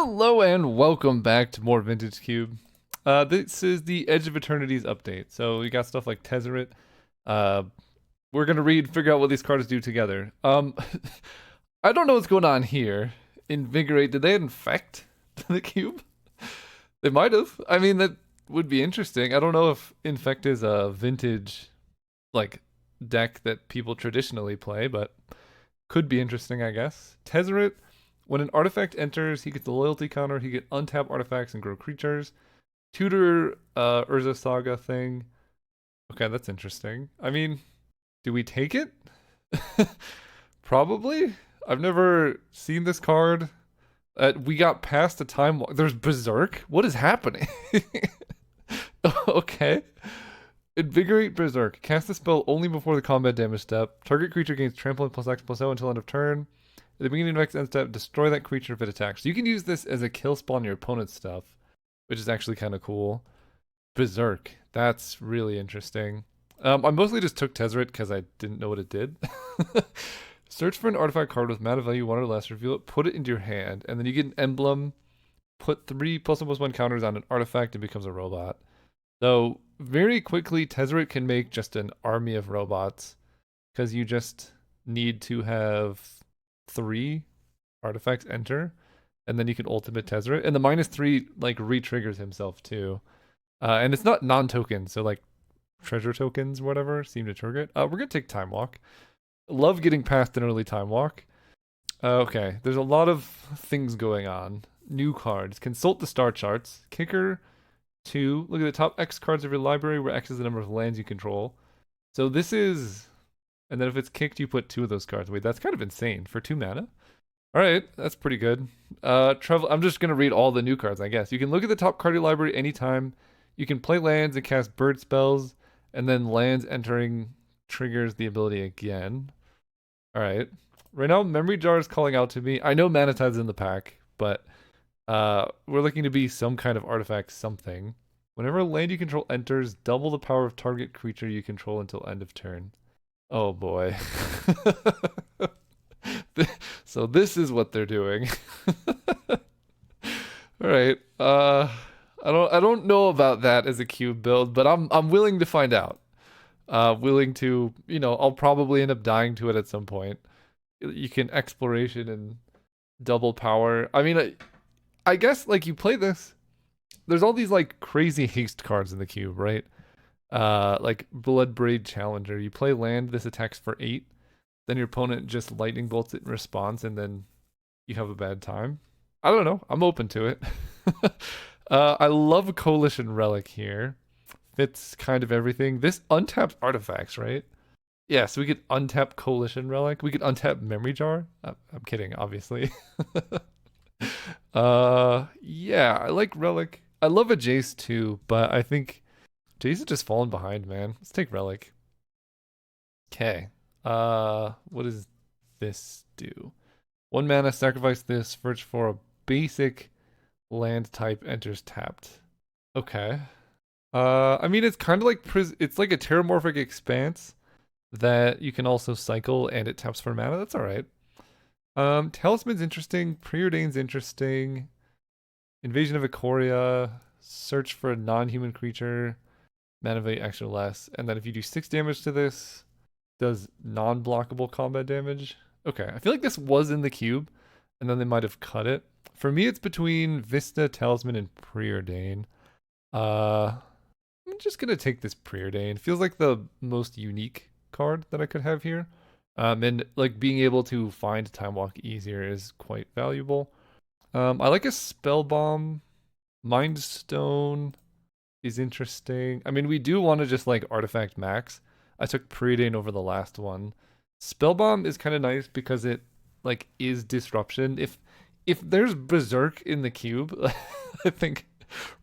Hello and welcome back to more Vintage Cube. This is the Edge of Eternity's update. So we got stuff like Tezzeret. Uh, we're gonna figure out what these cards do together. I don't know what's going on here. Invigorate, did they infect the cube? They might have. I mean, that would be interesting. I don't know if Infect is a vintage, like, deck that people traditionally play, but could be interesting, I guess. Tezzeret. When an artifact enters, he gets a loyalty counter. He can untap artifacts and grow creatures. Tutor Urza Saga thing. Okay, that's interesting. I mean, do we take it? Probably. I've never seen this card. We got past the time. There's Berserk. What is happening? Okay. Invigorate Berserk. Cast the spell only before the combat damage step. Target creature gains trample plus X+0 until end of turn. At the beginning of next end step, destroy that creature if it attacks. So you can use this as a kill spell on your opponent's stuff, which is actually kind of cool. Berserk. That's really interesting. I mostly just took Tezzeret because I didn't know what it did. Search for an artifact card with mana value 1 or less, reveal it, put it into your hand, and then you get an emblem, put 3 +1/+1 counters on an artifact, and becomes a robot. So very quickly, Tezzeret can make just an army of robots because you just need to have 3 artifacts enter, and then you can ultimate Tezzeret. And the -3 like re-triggers himself too. And it's not non-token, so like treasure tokens, whatever, seem to trigger it. We're gonna take Time Walk. Love getting past an early Time Walk. Okay, there's a lot of things going on. New cards. Consult the star charts. Kicker 2. Look at the top X cards of your library, where X is the number of lands you control. So this is... And then if it's kicked, you put 2 of those cards. Wait, that's kind of insane for 2 mana. All right, that's pretty good. Travel. I'm just gonna read all the new cards, I guess. You can look at the top card of your library anytime. You can play lands and cast bird spells, and then lands entering triggers the ability again. All right. Right now, Memory Jar is calling out to me. I know Mana Tide's in the pack, but we're looking to be some kind of artifact something. Whenever a land you control enters, double the power of target creature you control until end of turn. Oh boy. So this is what they're doing. All right. I don't know about that as a cube build, but I'm willing to find out. Willing to, I'll probably end up dying to it at some point. You can exploration and double power. I mean, I guess like you play this, there's all these like crazy haste cards in the cube, right? Like Bloodbraid Challenger. You play land, this attacks for 8. Then your opponent just lightning bolts it in response, and then you have a bad time. I don't know. I'm open to it. I love Coalition Relic here. Fits kind of everything. This untaps artifacts, right? Yeah, so we could untap Coalition Relic. We could untap Memory Jar. I'm kidding, obviously. Yeah, I like Relic. I love a Jace too, but I think Jace is just falling behind, man. Let's take Relic. Okay. What does this do? 1 mana, sacrifice this, search for a basic land type, enters tapped. Okay. I mean, it's kind of like it's like a Terramorphic Expanse that you can also cycle, and it taps for mana. That's all right. Talisman's interesting. Preordain's interesting. Invasion of Ikoria. Search for a non-human creature. Mana value extra less. And then if you do 6 damage to this, does non-blockable combat damage. Okay, I feel like this was in the cube, and then they might have cut it. For me, it's between Vista, Talisman, and Preordain. I'm just gonna take this Preordain. Feels like the most unique card that I could have here. And like being able to find Time Walk easier is quite valuable. I like a Spell Bomb. Mind Stone is interesting. I mean, we do want to just like artifact max. I took Preordain over the last one. Spell Bomb is kind of nice because it like is disruption. If there's Berserk in the cube, I think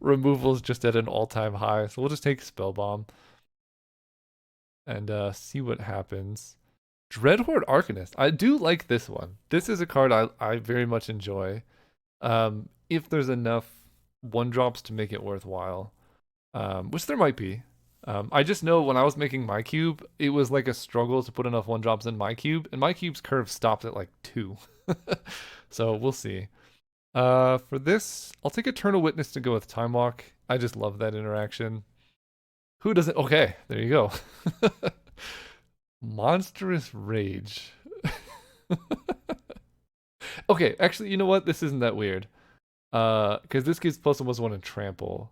removal is just at an all-time high. So we'll just take Spell Bomb and see what happens. Dreadhorde Arcanist. I do like this one. This is a card I very much enjoy. If there's enough 1-drops to make it worthwhile, which there might be. I just know when I was making my cube, it was like a struggle to put enough 1-drops in my cube, and my cube's curve stopped at like 2. So we'll see. For this, I'll take Eternal Witness to go with Time Walk. I just love that interaction. Who doesn't? Okay, there you go. Monstrous Rage. Okay, actually, you know what? This isn't that weird. Because this gives +1/+1 and trample.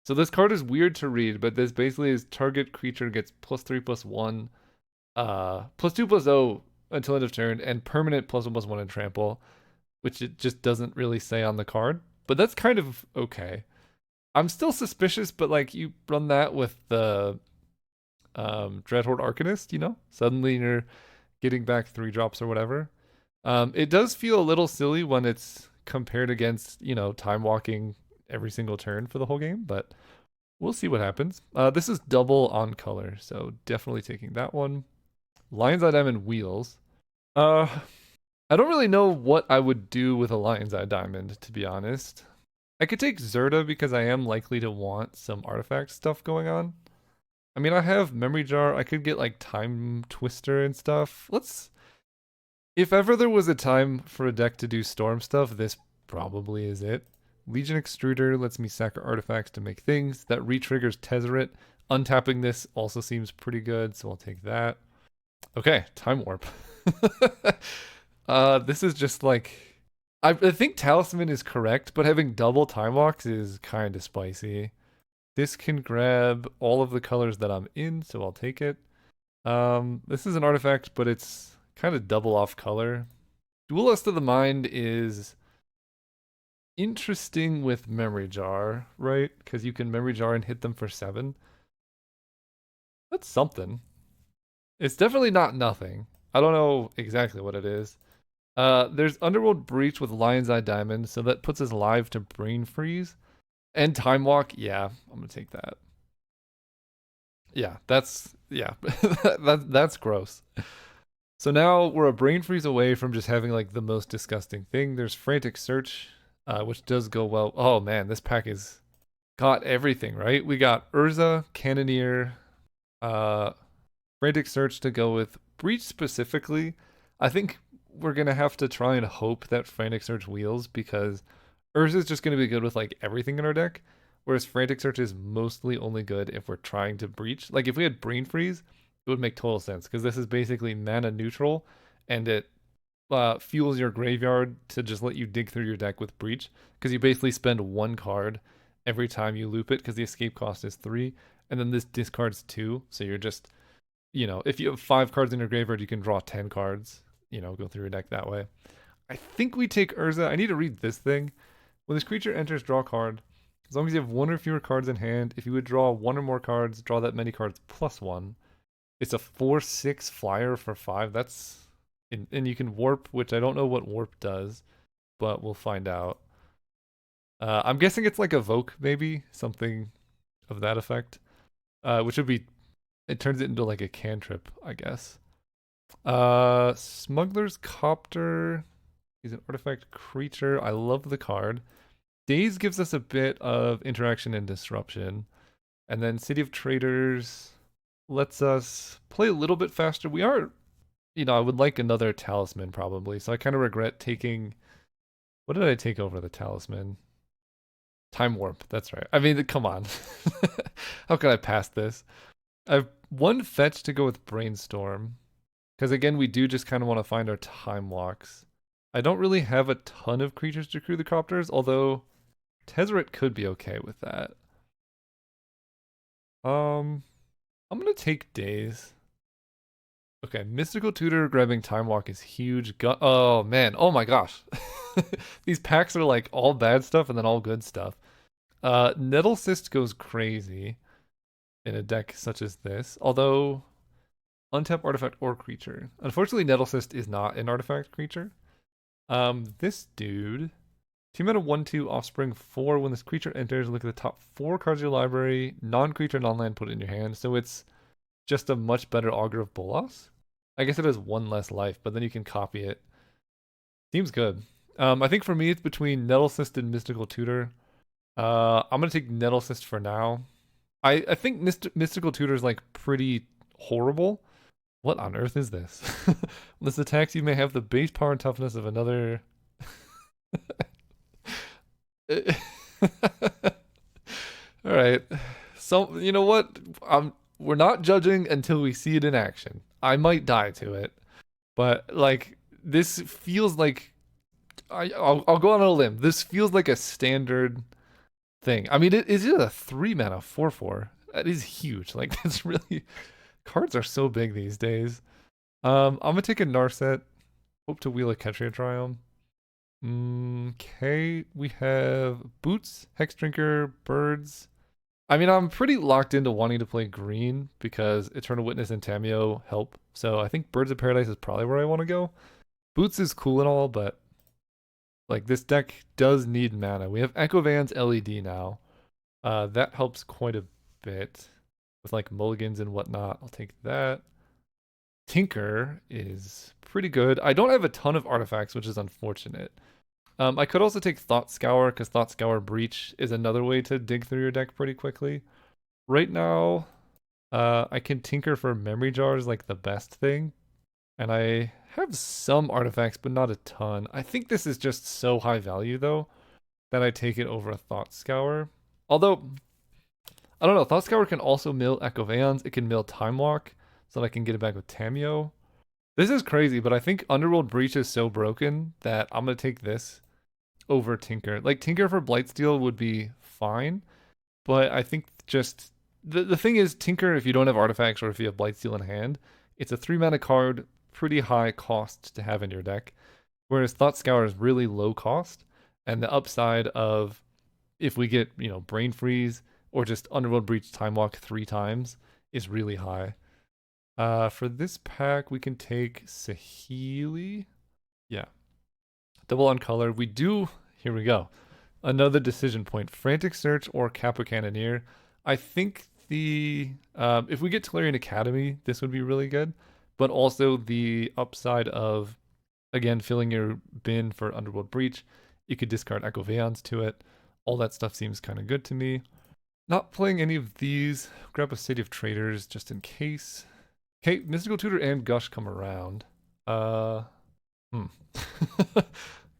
So this card is weird to read, but this basically is target creature gets +3/+1, +2/+0 until end of turn, and permanent +1/+1 and trample, which it just doesn't really say on the card. But that's kind of okay. I'm still suspicious, but like you run that with the Dreadhorde Arcanist, you know? Suddenly you're getting back 3 drops or whatever. It does feel a little silly when it's compared against, you know, time walking every single turn for the whole game, but we'll see what happens. This is double on color, so definitely taking that one. Lion's Eye Diamond Wheels. Uh, I don't really know what I would do with a Lion's Eye Diamond, to be honest. I could take Zerda because I am likely to want some artifact stuff going on. I mean, I have Memory Jar. I could get like Time Twister and stuff. If ever there was a time for a deck to do Storm stuff, this probably is it. Legion Extruder lets me sack artifacts to make things. That re-triggers Tezzeret. Untapping this also seems pretty good, so I'll take that. Okay, Time Warp. This is just like... I think Talisman is correct, but having double Time Walks is kind of spicy. This can grab all of the colors that I'm in, so I'll take it. This is an artifact, but it's kind of double off color. Duelist of the Mind is interesting with Memory Jar, right? Because you can Memory Jar and hit them for 7. That's something. It's definitely not nothing. I don't know exactly what it is. There's Underworld Breach with Lion's Eye Diamond, so that puts us live to Brain Freeze. And Time Walk, yeah, I'm gonna take that. Yeah, that's gross. So now we're a Brain Freeze away from just having like the most disgusting thing. There's Frantic Search, which does go well. Oh man, this pack is got everything, right? We got Urza, Cannoneer, uh, Frantic Search to go with Breach specifically. I think we're gonna have to try and hope that Frantic Search wheels because Urza is just gonna be good with like everything in our deck, whereas Frantic Search is mostly only good if we're trying to breach. Like if we had Brain Freeze, it would make total sense because this is basically mana neutral, and it fuels your graveyard to just let you dig through your deck with Breach because you basically spend 1 card every time you loop it because the escape cost is 3, and then this discards 2, so you're just, you know, if you have 5 cards in your graveyard, you can draw 10 cards, you know, go through your deck that way. I think we take Urza. I need to read this thing. When this creature enters, draw a card. As long as you have 1 or fewer cards in hand, if you would draw 1 or more cards, draw that many cards +1. It's a 4/6 flyer for 5. That's... And you can warp, which I don't know what warp does, but we'll find out. I'm guessing it's like Evoke, maybe? Something of that effect. Which would be... It turns it into like a cantrip, I guess. Smuggler's Copter. He's an artifact creature. I love the card. Daze gives us a bit of interaction and disruption. And then City of Traders lets us play a little bit faster. We are, you know, I would like another talisman probably. So I kind of regret taking... What did I take over the talisman? Time Warp. That's right. I mean, come on. How could I pass this? I have 1 fetch to go with Brainstorm. Because again, we do just kind of want to find our time walks. I don't really have a ton of creatures to crew the copters, although Tezzeret could be okay with that. I'm gonna take Daze. Okay, Mystical Tutor grabbing Time Walk is huge. Oh man, oh my gosh. These packs are like all bad stuff and then all good stuff. Nettle Cyst goes crazy in a deck such as this, although untap artifact or creature. Unfortunately, Nettle Cyst is not an artifact creature. This dude, 2 mana 1/2 offspring 4. When this creature enters, look at the top 4 cards of your library. Non-creature, non-land, put it in your hand. So it's just a much better Augur of Bolas. I guess it has 1 less life, but then you can copy it. Seems good. I think for me it's between Nettle Cyst and Mystical Tutor. I'm gonna take Nettle Cyst for now. I think Mystical Tutor is like pretty horrible. What on earth is this? This attacks you may have the base power and toughness of another. All right. So, you know what? We're not judging until we see it in action. I might die to it, but like this feels like I'll go on a limb. This feels like a standard thing. I mean, it is a 3 mana 4/4. That is huge. Like that's really cards are so big these days. I'm gonna take a Narset. Hope to wheel a Ketria Triumph. Okay, we have Boots, Hex Drinker, Birds. I mean, I'm pretty locked into wanting to play green because Eternal Witness and Tameo help. So I think Birds of Paradise is probably where I want to go. Boots is cool and all, but like this deck does need mana. We have Echo Van's LED now. That helps quite a bit with like mulligans and whatnot. I'll take that. Tinker is pretty good. I don't have a ton of artifacts, which is unfortunate. I could also take Thought Scour because Thought Scour Breach is another way to dig through your deck pretty quickly. Right now, I can Tinker for Memory Jars like the best thing. And I have some artifacts, but not a ton. I think this is just so high value though that I take it over a Thought Scour. Although, I don't know, Thought Scour can also mill Echo Vans. It can mill Time Walk so that I can get it back with Tameo. This is crazy, but I think Underworld Breach is so broken that I'm going to take this over Tinker. Like, Tinker for Blightsteel would be fine, but I think just... The thing is, Tinker, if you don't have artifacts or if you have Blightsteel in hand, it's a 3 mana card, pretty high cost to have in your deck, whereas Thought Scour is really low cost, and the upside of if we get, you know, Brain Freeze or just Underworld Breach Time Walk 3 times is really high. For this pack, we can take Saheeli. Yeah. Double on color. We do, here we go. Another decision point. Frantic Search or Kappa Cannoneer. I think if we get Tolarian Academy, this would be really good. But also the upside of, again, filling your bin for Underworld Breach. You could discard Echo Veons to it. All that stuff seems kind of good to me. Not playing any of these. Grab a City of Traders just in case. Okay, Mystical Tutor and Gush come around.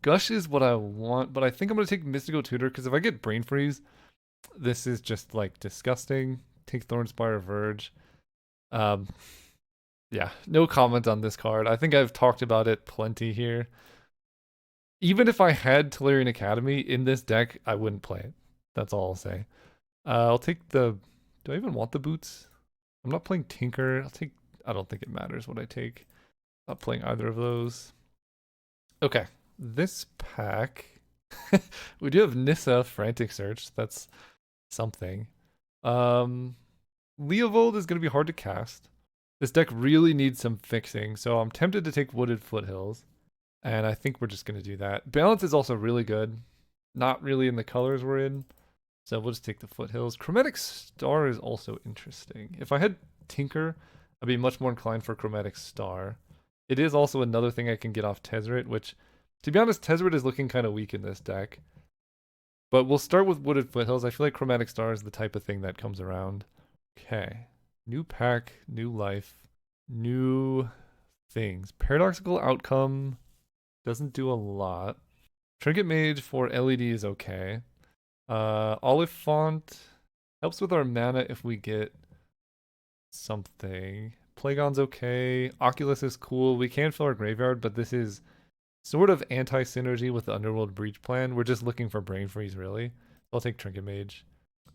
Gush is what I want, but I think I'm going to take Mystical Tutor because if I get Brain Freeze, this is just like disgusting. Take Thornspire Verge. Yeah, no comment on this card. I think I've talked about it plenty here. Even if I had Tolarian Academy in this deck, I wouldn't play it. That's all I'll say. I'll take the... Do I even want the boots? I'm not playing Tinker. I don't think it matters what I take. Not playing either of those. Okay, this pack... we do have Nissa Frantic Search. That's something. Leovold is going to be hard to cast. This deck really needs some fixing, so I'm tempted to take Wooded Foothills. And I think we're just going to do that. Balance is also really good. Not really in the colors we're in. So we'll just take the Foothills. Chromatic Star is also interesting. If I had Tinker, I'd be much more inclined for Chromatic Star. It is also another thing I can get off Tezzeret, which, to be honest, Tezzeret is looking kind of weak in this deck. But we'll start with Wooded Foothills. I feel like Chromatic Star is the type of thing that comes around. Okay. New pack, new life, new things. Paradoxical Outcome doesn't do a lot. Trinket Mage for LED is okay. Oliphant helps with our mana if we get something. Plagon's okay. Oculus is cool. We can fill our graveyard, but this is sort of anti-synergy with the Underworld Breach plan. We're just looking for Brain Freeze, really. I'll take Trinket Mage.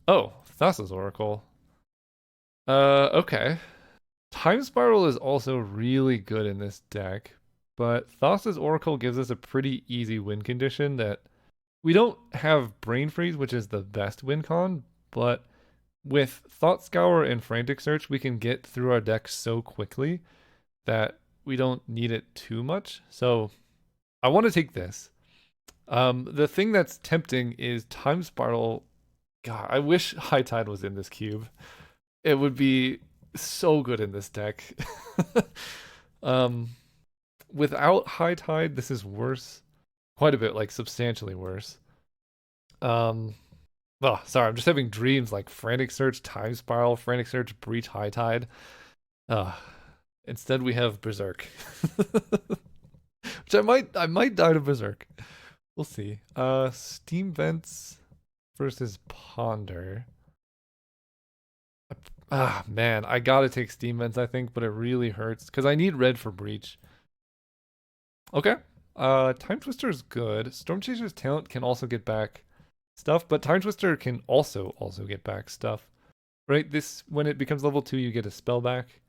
Oh, Thassa's Oracle. Okay. Time Spiral is also really good in this deck, but Thassa's Oracle gives us a pretty easy win condition that we don't have Brain Freeze, which is the best win con, but with Thought Scour and Frantic Search, we can get through our deck so quickly that we don't need it too much. So I want to take this. The thing that's tempting is Time Spiral. God, I wish High Tide was in this cube. It would be so good in this deck. Without High Tide, this is worse. Quite a bit, like substantially worse. Oh, sorry, I'm just having dreams like Frantic Search, Time Spiral, Frantic Search, Breach, High Tide. Instead we have Berserk. Which I might die to Berserk. We'll see. Steam Vents versus Ponder. Ah, man, I gotta take Steam Vents, I think, but it really hurts because I need red for Breach. Okay. Time Twister is good. Storm Chaser's talent can also get back stuff, but Time Twister can also get back stuff. Right? This when it becomes level 2, you get a spell back.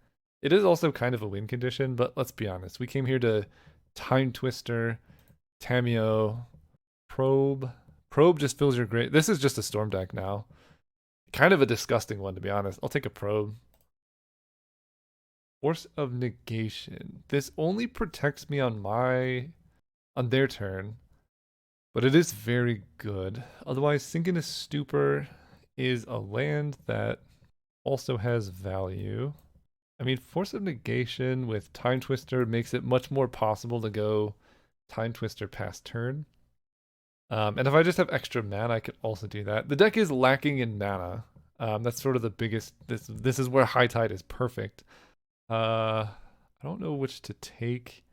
It is also kind of a win condition, but let's be honest. We came here to Time Twister, Tameo, Probe. Probe just fills your great. This is just a storm deck now. Kind of a disgusting one, to be honest. I'll take a probe. Force of Negation. This only protects me on their turn, but it is very good. Otherwise, Synchronous Stupor is a land that also has value. I mean, Force of Negation with Time Twister makes it much more possible to go Time Twister past turn. And if I just have extra mana, I could also do that. The deck is lacking in mana. That's sort of the biggest. This is where High Tide is perfect. I don't know which to take.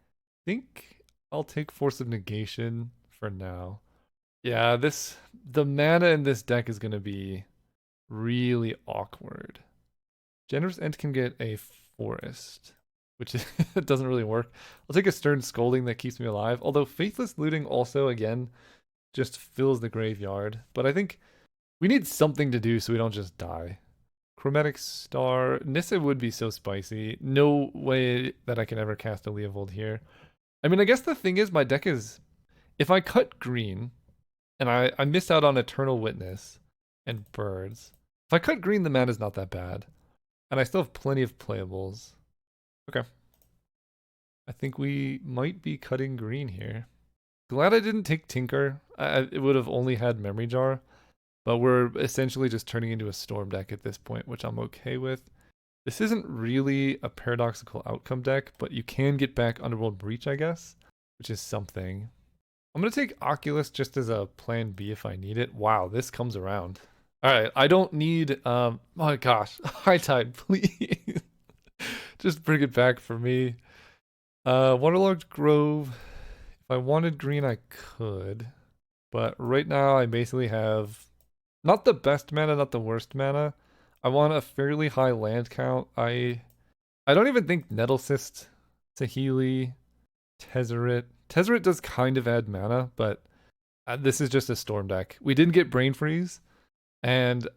I think I'll take Force of Negation for now. Yeah, the mana in this deck is gonna be really awkward. Generous End can get a Forest, which doesn't really work. I'll take a Stern Scolding that keeps me alive. Although Faithless Looting also, again, just fills the graveyard. But I think we need something to do so we don't just die. Chromatic Star. Nissa would be so spicy. No way that I can ever cast a Leovold here. I mean, I guess the thing is, my deck is... If I cut green, and I miss out on Eternal Witness and Birds. If I cut green, the mana's not that bad. And I still have plenty of playables. Okay. I think we might be cutting green here. Glad I didn't take Tinker. It would have only had Memory Jar. But we're essentially just turning into a Storm deck at this point, which I'm okay with. This isn't really a paradoxical outcome deck, but you can get back Underworld Breach, I guess, which is something. I'm going to take Oculus just as a plan B if I need it. Wow, this comes around. All right, I don't need, oh my gosh, High Tide, please. Just bring it back for me. Waterlogged Grove. If I wanted green, I could. But right now, I basically have not the best mana, not the worst mana. I want a fairly high land count. I don't even think Nettlecyst, Saheeli, Tezzeret. Tezzeret does kind of add mana, but this is just a storm deck. We didn't get Brain Freeze, and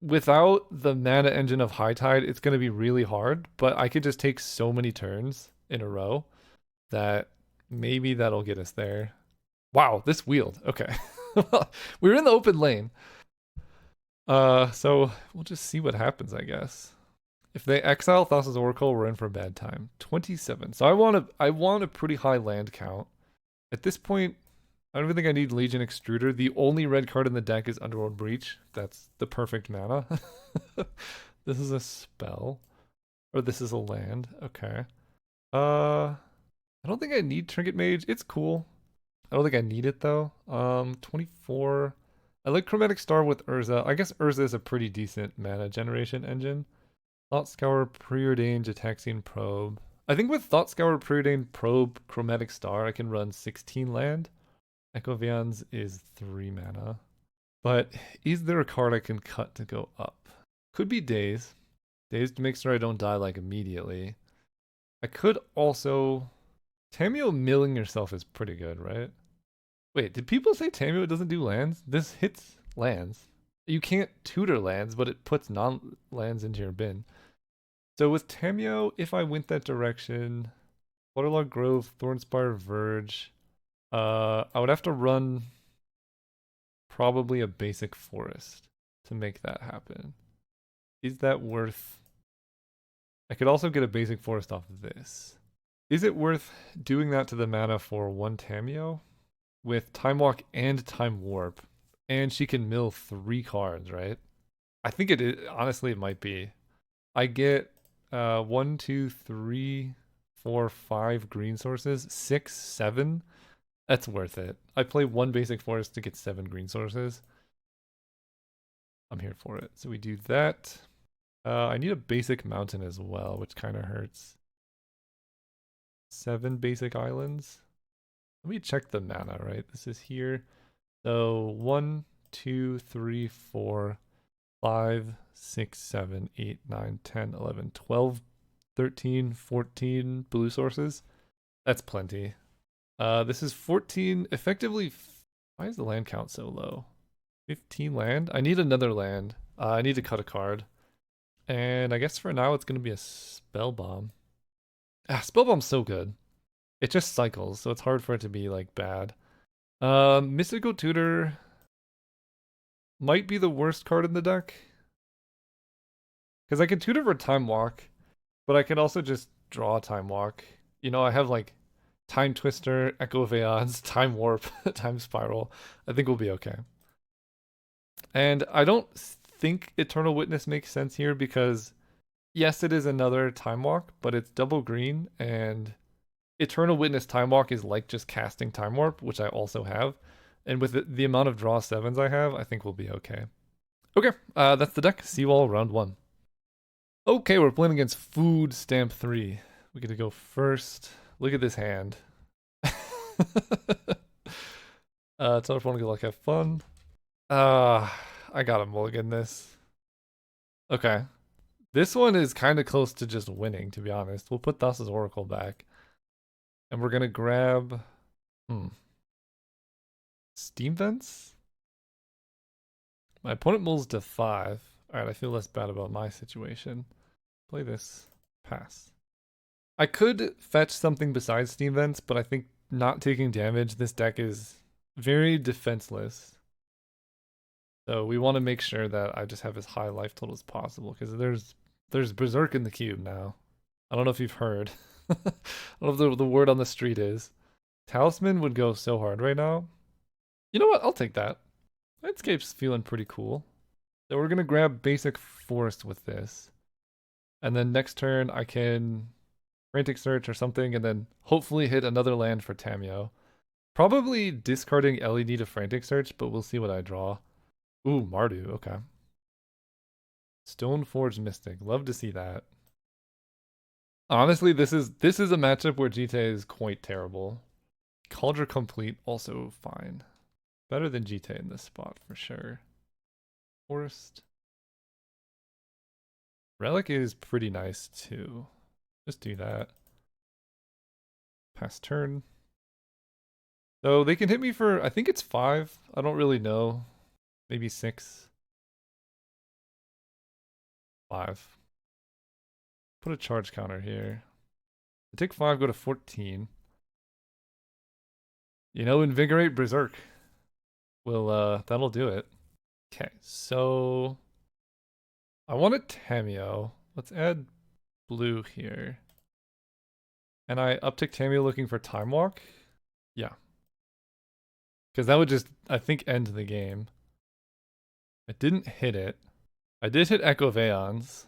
without the mana engine of High Tide, it's going to be really hard, but I could just take so many turns in a row that maybe that'll get us there. Wow, this wheeled. Okay. We were in the open lane. So we'll just see what happens, I guess. If they exile Thassa's Oracle, we're in for a bad time. 27. So I want a pretty high land count. At this point, I don't even think I need Legion Extruder. The only red card in the deck is Underworld Breach. That's the perfect mana. This is a spell. Or this is a land. Okay. I don't think I need Trinket Mage. It's cool. I don't think I need it though. 24. I like Chromatic Star with Urza. I guess Urza is a pretty decent mana generation engine. Thought Scour, Preordained, Ataxian Probe. I think with Thought Scour, Preordained, Probe, Chromatic Star, I can run 16 land. Echo Vians is 3 mana. But is there a card I can cut to go up? Could be Daze. Daze to make sure I don't die like immediately. I could also... Tameo milling yourself is pretty good, right? Wait, did people say Tameo doesn't do lands? This hits lands. You can't tutor lands, but it puts non-lands into your bin. So with Tameo, if I went that direction, Waterlog Grove, Thornspire Verge, I would have to run probably a basic forest to make that happen. Is that worth... I could also get a basic forest off of this. Is it worth doing that to the mana for one Tameo? With Time Walk and Time Warp. And she can mill 3 cards, right? I think it is, honestly, it might be. I get 1, 2, 3, 4, 5 green sources, 6, 7. That's worth it. I play 1 basic forest to get 7 green sources. I'm here for it. So we do that. I need a basic mountain as well, which kind of hurts. 7 basic islands. Let me check the mana, right? This is here. So 1, 2, 3, 4, 5, 6, 7, 8, 9, 10, 11, 12, 13, 14 blue sources. That's plenty. This is 14, effectively. Why is the land count so low? 15 land? I need another land. I need to cut a card. And I guess for now it's going to be a spell bomb. Spell bomb's so good. It just cycles, so it's hard for it to be like bad. Mystical Tutor might be the worst card in the deck. Because I can tutor for Time Walk, but I can also just draw Time Walk. You know, I have like Time Twister, Echo of Aeons, Time Warp, Time Spiral. I think we'll be okay. And I don't think Eternal Witness makes sense here because, yes, it is another Time Walk, but it's double green, and Eternal Witness Time Walk is like just casting Time Warp, which I also have. And with the amount of draw sevens I have, I think we'll be okay. Okay, that's the deck. See you all round 1. Okay, we're playing against Food Stamp 3. We get to go first. Look at this hand. Tell everyone good luck, have fun. I gotta mulligan this. Okay. This one is kind of close to just winning, to be honest. We'll put Thassa's Oracle back. And we're gonna grab... Steam Vents? My opponent mulls to 5. Alright, I feel less bad about my situation. Play this. Pass. I could fetch something besides Steam Vents, but I think not taking damage, this deck is very defenseless. So we want to make sure that I just have as high life total as possible, because there's Berserk in the cube now. I don't know if you've heard. I don't know if the word on the street is. Talisman would go so hard right now. You know what? I'll take that. Landscape's feeling pretty cool. So we're going to grab basic forest with this. And then next turn I can Frantic Search or something, and then hopefully hit another land for Tamio. Probably discarding LED to Frantic Search, but we'll see what I draw. Ooh, Mardu, okay. Stoneforge Mystic, love to see that. Honestly, this is a matchup where GT is quite terrible. Cauldron Complete, also fine. Better than GT in this spot, for sure. Forest. Relic is pretty nice, too. Just do that. Pass turn. So they can hit me for, I think it's 5. I don't really know. Maybe 6. 5. Put a charge counter here. I take 5, go to 14. You know, Invigorate Berserk. That'll do it. Okay, so I want a Tamio. Let's add blue here. And I uptick Tamio looking for Time Walk. Yeah. Because that would just, I think, end the game. I didn't hit it. I did hit Echo of Aeons,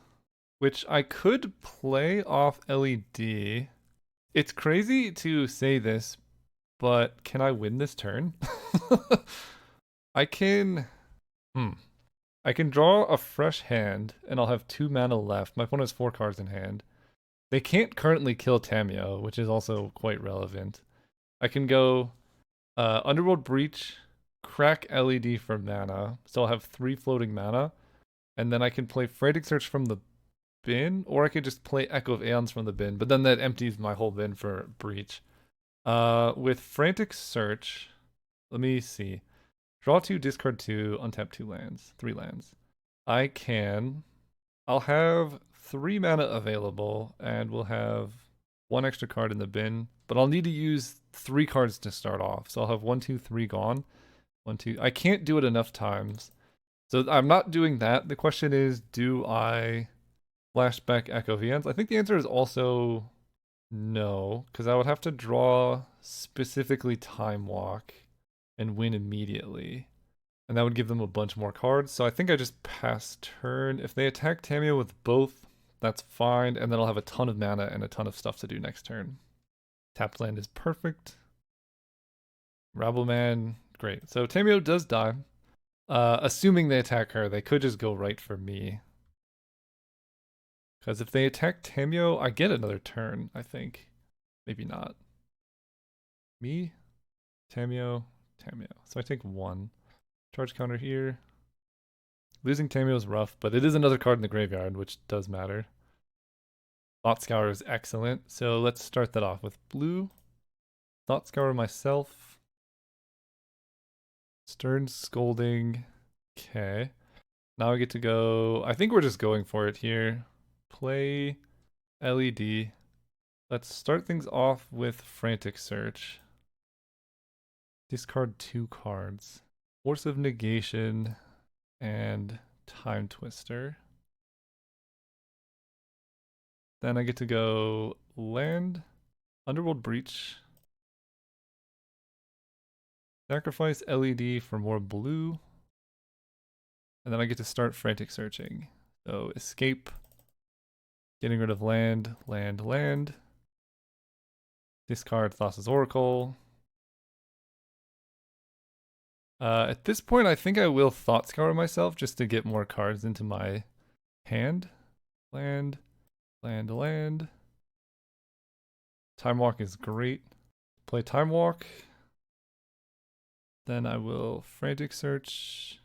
which I could play off LED. It's crazy to say this, but can I win this turn? I can... I can draw a fresh hand, and I'll have 2 mana left. My opponent has 4 cards in hand. They can't currently kill Tamio, which is also quite relevant. I can go Underworld Breach, crack LED for mana, so I'll have 3 floating mana, and then I can play Frantic Search from the bin, or I could just play Echo of Aeons from the bin, but then that empties my whole bin for Breach. With Frantic Search, let me see. Draw 2, discard 2, untap 2 lands, 3 lands. I'll have 3 mana available, and we'll have 1 extra card in the bin, but I'll need to use 3 cards to start off. So I'll have 1, 2, 3 gone. 1, 2. I can't do it enough times. So I'm not doing that. The question is, do I flashback Echo of Aeons? I think the answer is also no, because I would have to draw specifically Time Walk and win immediately. And that would give them a bunch more cards. So I think I just pass turn. If they attack Tamio with both, that's fine. And then I'll have a ton of mana and a ton of stuff to do next turn. Tapped land is perfect. Rabbleman, great. So Tamio does die. Assuming they attack her, they could just go right for me. Because if they attack Tamio, I get another turn, I think. Maybe not. Me? Tameo, Tameo. So I take 1. Charge counter here. Losing Tameo is rough, but it is another card in the graveyard, which does matter. Thought Scour is excellent. So let's start that off with blue. Thought Scour myself. Stern Scolding. Okay. Now I get to go. I think we're just going for it here. Play LED. Let's start things off with Frantic Search. Discard 2 cards. Force of Negation and Time Twister. Then I get to go land, Underworld Breach, sacrifice LED for more blue, and then I get to start Frantic Searching. So escape, getting rid of land, land, land, discard Thassa's Oracle. At this point, I think I will Thought Scour myself just to get more cards into my hand. Land, land, land. Time Walk is great. Play Time Walk. Then I will Frantic Search.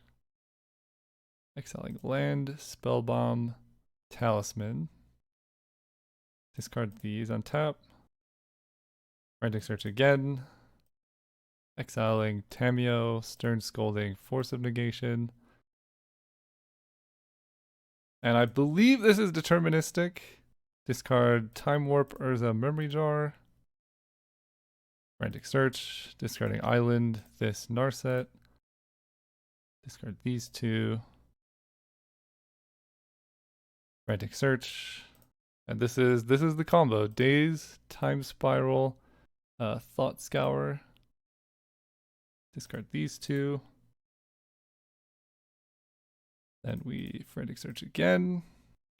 Exiling land, Spell Bomb, Talisman. Discard these on tap. Frantic Search again. Exiling Tameo, Stern Scolding, Force of Negation. And I believe this is deterministic. Discard Time Warp, Urza, Memory Jar. Frantic Search, discarding Island, this Narset. Discard these 2. Frantic Search. And this is the combo. Daze, Time Spiral, Thought Scour. Discard these 2. Then we Frantic Search again.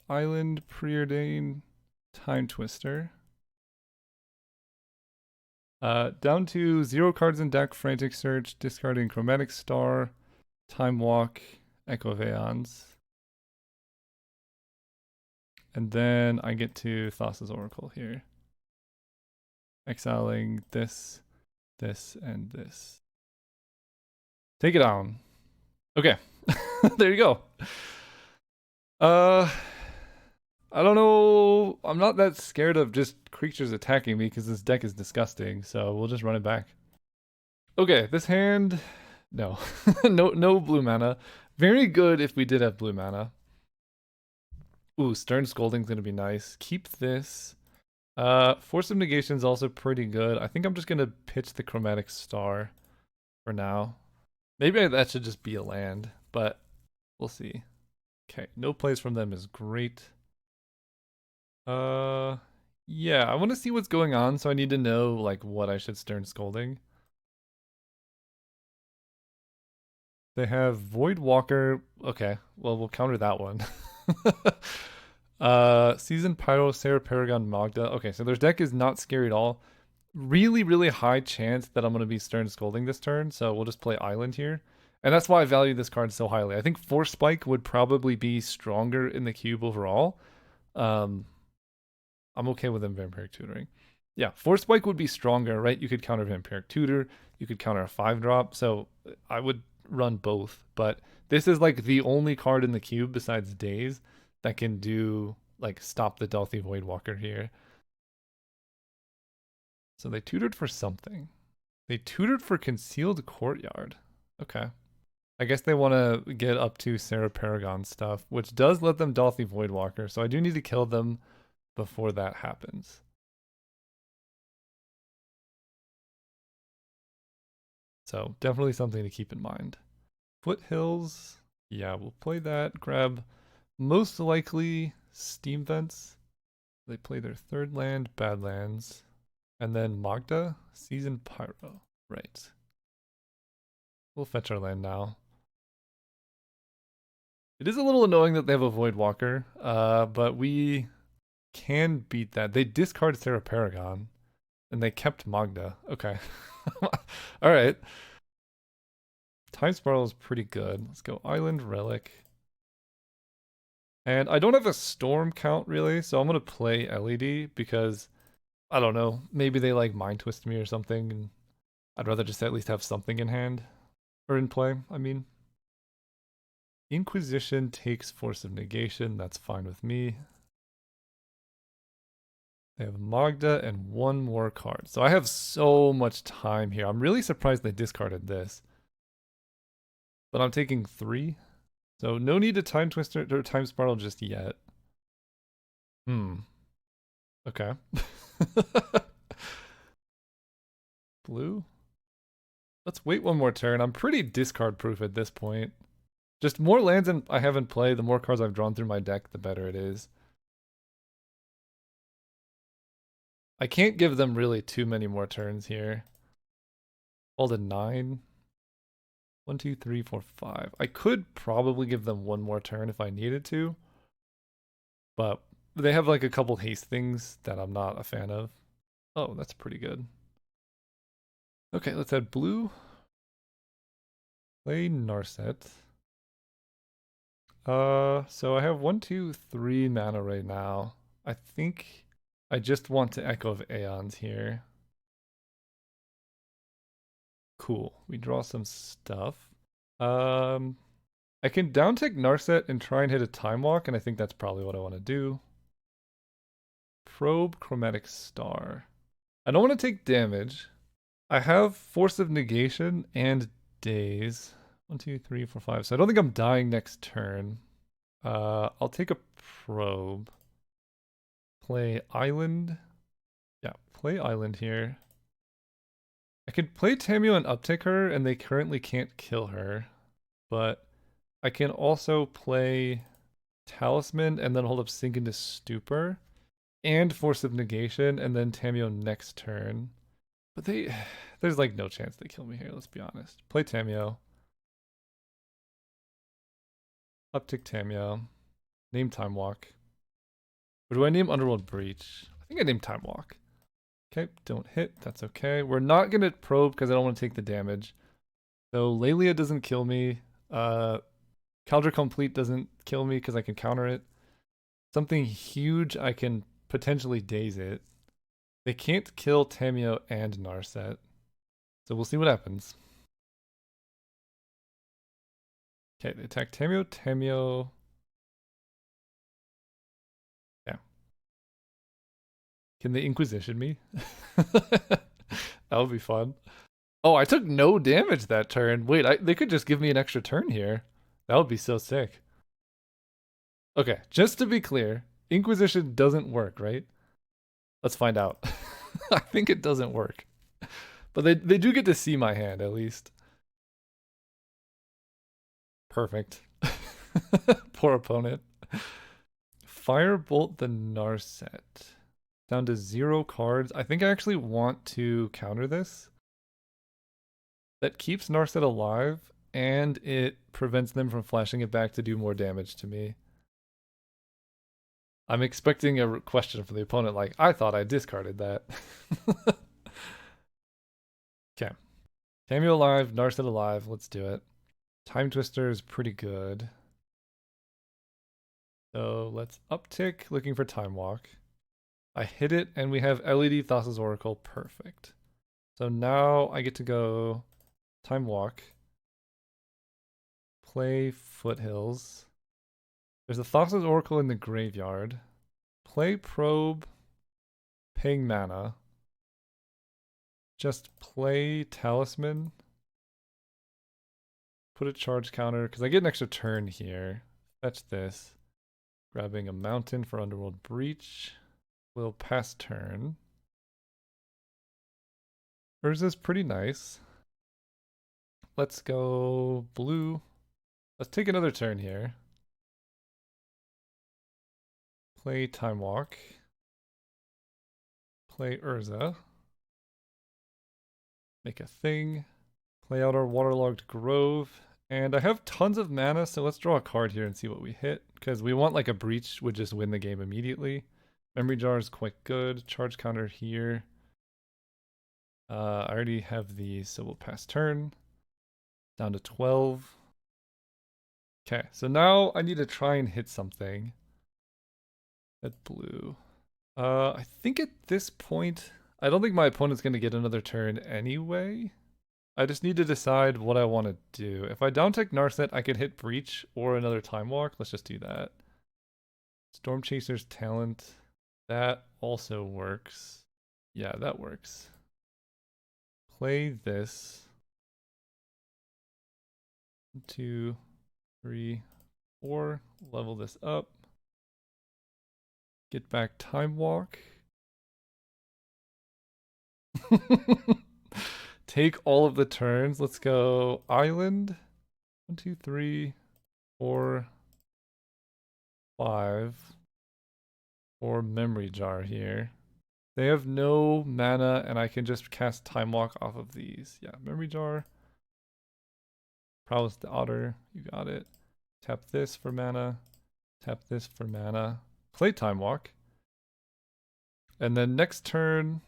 Island, Preordain, Time Twister. Down to 0 cards in deck, Frantic Search, discarding Chromatic Star, Time Walk, Echo Veons. And then I get to Thassa's Oracle here. Exiling this, this, and this. Take it down. Okay. There you go. I don't know. I'm not that scared of just creatures attacking me because this deck is disgusting. So we'll just run it back. Okay, this hand, no, no blue mana. Very good if we did have blue mana. Ooh, Stern Scolding's gonna be nice. Keep this. Force of Negation is also pretty good. I think I'm just gonna pitch the Chromatic Star for now. Maybe that should just be a land, but we'll see. Okay, no plays from them is great. Yeah, I want to see what's going on, so I need to know like what I should Stern Scolding. They have Void Walker. Okay, well we'll counter that one. Season Pyro, Sarah Paragon, Magda. Okay, so their deck is not scary at all. Really, really high chance that I'm gonna be Stern Scolding this turn, so we'll just play Island here. And that's why I value this card so highly. I think Force Spike would probably be stronger in the cube overall. I'm okay with them Vampiric Tutoring. Yeah, Force Spike would be stronger, right? You could counter Vampiric Tutor, you could counter a 5-drop, so I would run both. But this is like the only card in the cube besides Daze that can do, like, stop the Delphi Voidwalker here. So they tutored for something. They tutored for Concealed Courtyard. Okay. I guess they want to get up to Sarah Paragon stuff, which does let them Delphi Voidwalker, so I do need to kill them before that happens. So definitely something to keep in mind. Foothills, yeah, we'll play that. Grab most likely Steam Vents. They play their 3rd land, Badlands. And then Magda, Season Pyro. Right. We'll fetch our land now. It is a little annoying that they have a Voidwalker, but we can beat that. They discard Sarah Paragon, and they kept Magda. Okay. All right. Time Spiral is pretty good. Let's go Island, Relic. And I don't have a Storm count, really, so I'm going to play LED because, I don't know, maybe they, like, Mind Twist me or something, and I'd rather just at least have something in hand. Or in play, I mean. Inquisition takes Force of Negation. That's fine with me. They have Magda and one more card. So I have so much time here. I'm really surprised they discarded this. But I'm taking 3. So no need to Time Twister or Time Spiral just yet. Okay. Blue? Let's wait one more turn. I'm pretty discard proof at this point. Just more lands than I have in play, the more cards I've drawn through my deck, the better it is. I can't give them really too many more turns here. All to 9. 1, 2, 3, 4, 5. I could probably give them one more turn if I needed to. But they have like a couple haste things that I'm not a fan of. Oh, that's pretty good. Okay, let's add blue. Play Narset. So I have 1, 2, 3 mana right now. I think I just want to Echo of Aeons here. Cool. We draw some stuff. I can downtick Narset and try and hit a Time Walk, and I think that's probably what I want to do. Probe Chromatic Star. I don't want to take damage. I have Force of Negation and Daze. 1, 2, 3, 4, 5. So I don't think I'm dying next turn. I'll take a Probe. Play Island. Yeah, play Island here. I could play Tamio and uptick her, and they currently can't kill her. But I can also play Talisman and then hold up Sink into Stupor. And Force of Negation, and then Tamio next turn. But there's like no chance they kill me here, let's be honest. Play Tamio. Uptick Tamio. Name Time Walk. Or do I name Underworld Breach? I think I named Time Walk. Okay, don't hit. That's okay. We're not going to probe because I don't want to take the damage. So Lelia doesn't kill me. Caldra Complete doesn't kill me because I can counter it. Something huge, I can potentially daze it. They can't kill Tamio and Narset. So we'll see what happens. Okay, they attack Tamio, Tamio. Yeah. Can they Inquisition me? That would be fun. Oh, I took no damage that turn. Wait, they could just give me an extra turn here. That would be so sick. Okay, just to be clear, Inquisition doesn't work, right? Let's find out. I think it doesn't work. But they do get to see my hand, at least. Perfect. Poor opponent. Firebolt the Narset. Down to 0 cards. I think I actually want to counter this. That keeps Narset alive, and it prevents them from flashing it back to do more damage to me. I'm expecting a question from the opponent like, I thought I discarded that. Okay. Tamio alive, Narset alive. Let's do it. Time Twister is pretty good. So let's uptick, looking for Time Walk. I hit it, and we have LED Thassa's Oracle. Perfect. So now I get to go Time Walk. Play Foothills. There's a Thassa's Oracle in the graveyard. Play Probe. Paying mana. Just play Talisman. Put a charge counter, because I get an extra turn here. Fetch this. Grabbing a mountain for Underworld Breach. Will pass turn. Urza's pretty nice. Let's go blue. Let's take another turn here. Play Time Walk. Play Urza. Make a thing. Play out our Waterlogged Grove. And I have tons of mana, so let's draw a card here and see what we hit. Because we want like a Breach would just win the game immediately. Memory Jar is quite good. Charge counter here. I already have these, so we'll pass turn. Down to 12. Okay, so now I need to try and hit something. At blue. I think at this point, I don't think my opponent's going to get another turn anyway. I just need to decide what I want to do. If I down tech Narset, I could hit Breach or another Time Walk. Let's just do that. Storm Chaser's Talent. That also works. Yeah, that works. Play this. 1, 2, 3, 4. Level this up. Get back Time Walk. Take all of the turns. Let's go Island. 1, 2, 3, 4, 5. Or Memory Jar here. They have no mana, and I can just cast Time Walk off of these. Yeah, Memory Jar. Prowess the Otter. You got it. Tap this for mana. Tap this for mana. Play Time Walk. And then next turn,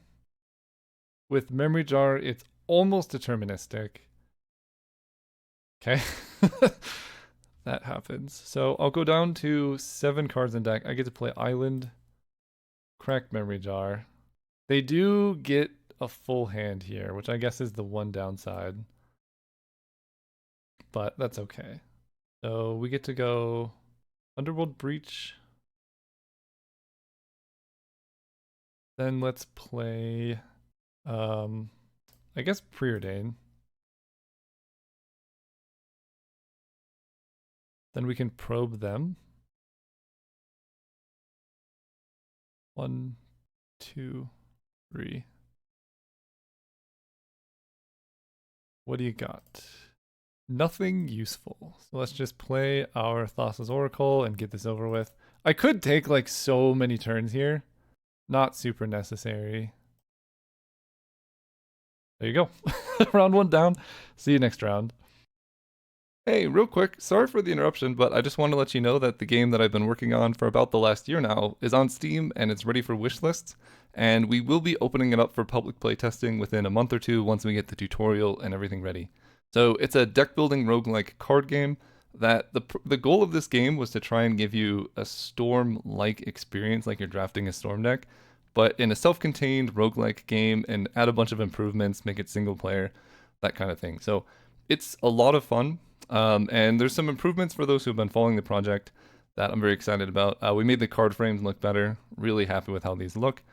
with Memory Jar, it's almost deterministic. Okay. That happens. So I'll go down to 7 cards in deck. I get to play Island, crack Memory Jar. They do get a full hand here, which I guess is the one downside. But that's okay. So we get to go Underworld Breach. Then let's play, I guess Preordain. Then we can probe them. 1, 2, 3. What do you got? Nothing useful. So let's just play our Thassa's Oracle and get this over with. I could take like so many turns here. Not super necessary. There you go. Round 1 down. See you next round. Hey, real quick, sorry for the interruption, but I just want to let you know that the game that I've been working on for about the last year now is on Steam and it's ready for wish lists. And we will be opening it up for public playtesting within a month or two once we get the tutorial and everything ready. So it's a deck building roguelike card game that the goal of this game was to try and give you a Storm-like experience like you're drafting a Storm deck, but in a self-contained roguelike game and add a bunch of improvements, make it single player, that kind of thing. So it's a lot of fun. And there's some improvements for those who've been following the project that I'm very excited about. We made the card frames look better. Really happy with how these look.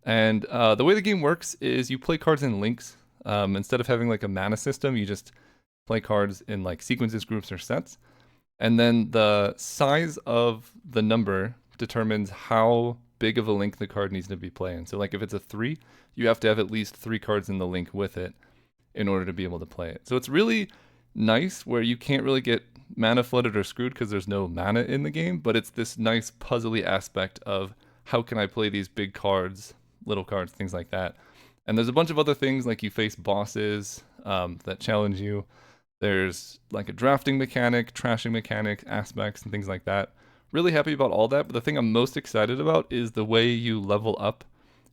And the way the game works is you play cards in links. Instead of having like a mana system, you just play cards in like sequences, groups, or sets. And then the size of the number determines how big of a link the card needs to be playing. So like if it's a 3, you have to have at least 3 cards in the link with it in order to be able to play it. So it's really nice where you can't really get mana flooded or screwed because there's no mana in the game, but it's this nice puzzly aspect of how can I play these big cards, little cards, things like that. And there's a bunch of other things like you face bosses that challenge you. There's like a drafting mechanic, trashing mechanic, aspects, and things like that. Really happy about all that, but the thing I'm most excited about is the way you level up.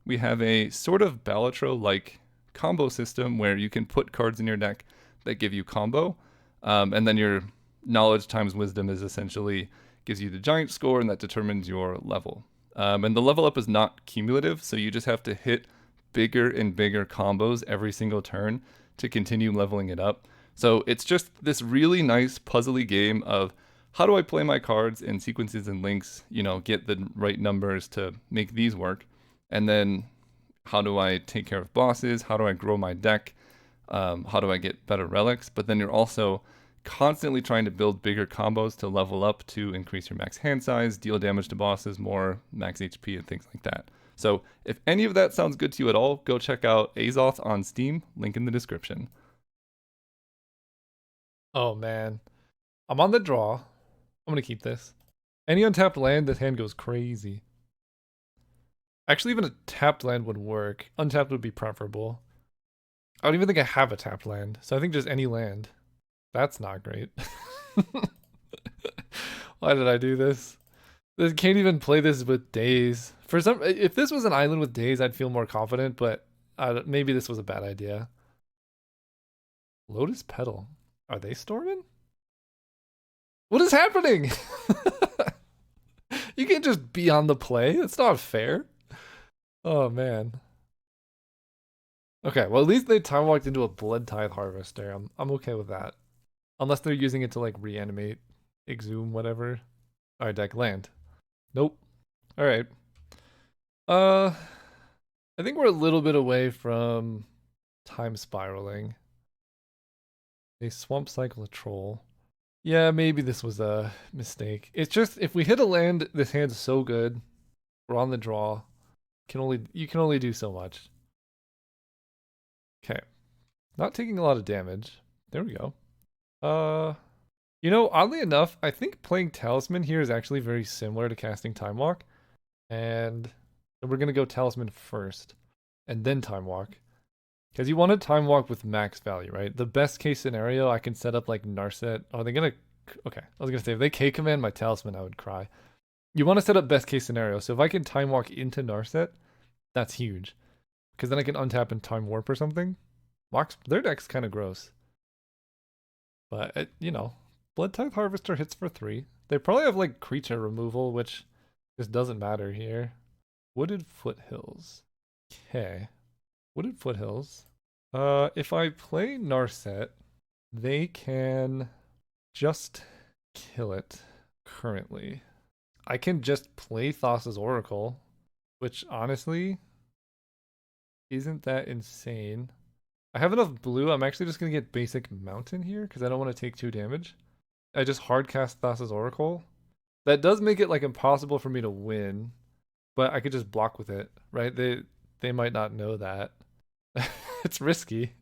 We have a sort of Balatro-like combo system where you can put cards in your deck that give you combo, and then your knowledge times wisdom is essentially gives you the giant score, and that determines your level. And the level up is not cumulative, so you just have to hit bigger and bigger combos every single turn to continue leveling it up. So it's just this really nice puzzly game of how do I play my cards in sequences and links, you know, get the right numbers to make these work, and then how do I take care of bosses, how do I grow my deck, how do I get better relics, but then you're also constantly trying to build bigger combos to level up to increase your max hand size, deal damage to bosses more, max HP, and things like that. So if any of that sounds good to you at all, go check out Azoth on Steam, link in the description. Oh man, I'm on the draw. I'm gonna keep this. Any untapped land, this hand goes crazy. Actually, even a tapped land would work. Untapped would be preferable. I don't even think I have a tapped land, so I think just any land. That's not great. Why did I do this? I can't even play this with Daze. For some, if this was an island with Daze, I'd feel more confident, but maybe this was a bad idea. Lotus Petal. Are they storming? What is happening? You can't just be on the play. It's not fair. Oh man. Okay, well at least they time walked into a Blood Tithe Harvester. I'm okay with that. Unless they're using it to like reanimate, exhume, whatever. Alright, deck land. Nope. Alright. Uh I think we're a little bit away from time spiraling. They swamp cycle a troll. Yeah, maybe this was a mistake. It's just if we hit a land, this hand's so good. We're on the draw. You can only do so much. Okay. Not taking a lot of damage. There we go. You know, oddly enough, I think playing Talisman here is actually very similar to casting Time Walk. And we're gonna go Talisman first, and then Time Walk. Because you want to Time Walk with max value, right? The best case scenario, I can set up like Narset. Are they gonna... Okay, I was gonna say, if they K-command my Talisman, I would cry. You want to set up best case scenario, so if I can Time Walk into Narset, that's huge. Because then I can untap and Time Warp or something. Their deck's kind of gross. But, you know, Blood Tithe Harvester hits for 3. They probably have, like, creature removal, which just doesn't matter here. Wooded Foothills. Okay. Wooded Foothills. If I play Narset, they can just kill it currently. I can just play Thassa's Oracle, which honestly isn't that insane. I have enough blue. I'm actually just going to get basic Mountain here because I don't want to take 2 damage. I just hardcast Thassa's Oracle. That does make it like impossible for me to win, but I could just block with it, right? They might not know that. It's risky.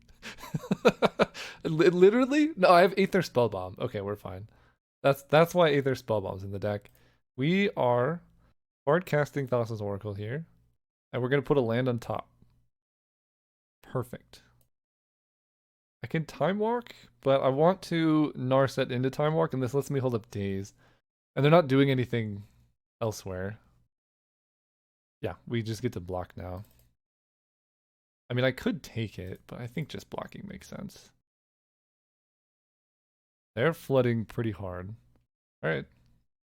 Literally? No, I have Aether Spellbomb. Okay, we're fine. That's why Aether Spellbomb's in the deck. We are hardcasting Thassa's Oracle here, and we're gonna put a land on top. Perfect. I can Time Walk, but I want to Narset into Time Walk, and this lets me hold up Daze. And they're not doing anything elsewhere. Yeah, we just get to block now. I mean, I could take it, but I think just blocking makes sense. They're flooding pretty hard. All right.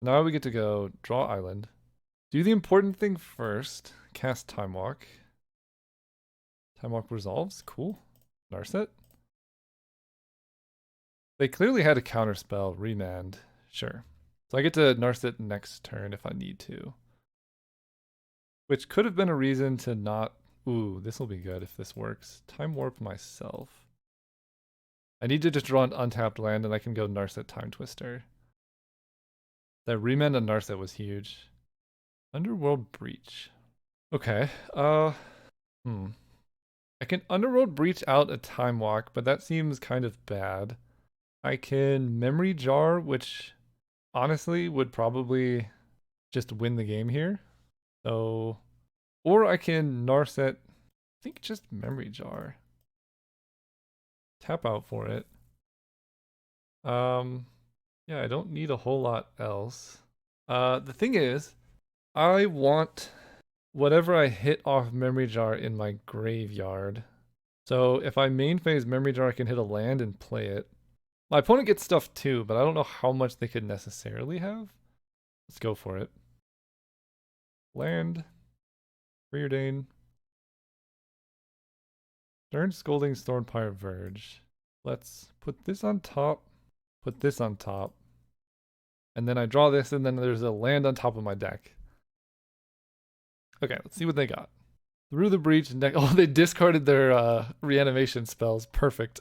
Now we get to go draw island. Do the important thing first. Cast Time Walk. Time Walk resolves. Cool. Narset. They clearly had a counterspell. Remand. Sure. So I get to Narset next turn if I need to. Which could have been a reason to not... Ooh, this will be good if this works. Time Warp myself. I need to just draw an untapped land and I can go Narset Time Twister. That remand on Narset was huge. Underworld Breach. Okay. I can Underworld Breach out a Time Walk, but that seems kind of bad. I can Memory Jar, which honestly would probably just win the game here. So, or I can Narset, I think just Memory Jar. Tap out for it. Yeah, I don't need a whole lot else. The thing is, I want whatever I hit off Memory Jar in my graveyard. So if I main phase Memory Jar, I can hit a land and play it. My opponent gets stuff too, but I don't know how much they could necessarily have. Let's go for it. Land. Preordain. Stern Scolding Thornpire Verge. Let's put this on top. Put this on top. And then I draw this, and then there's a land on top of my deck. Okay, let's see what they got. Through the breach, oh, they discarded their reanimation spells. Perfect.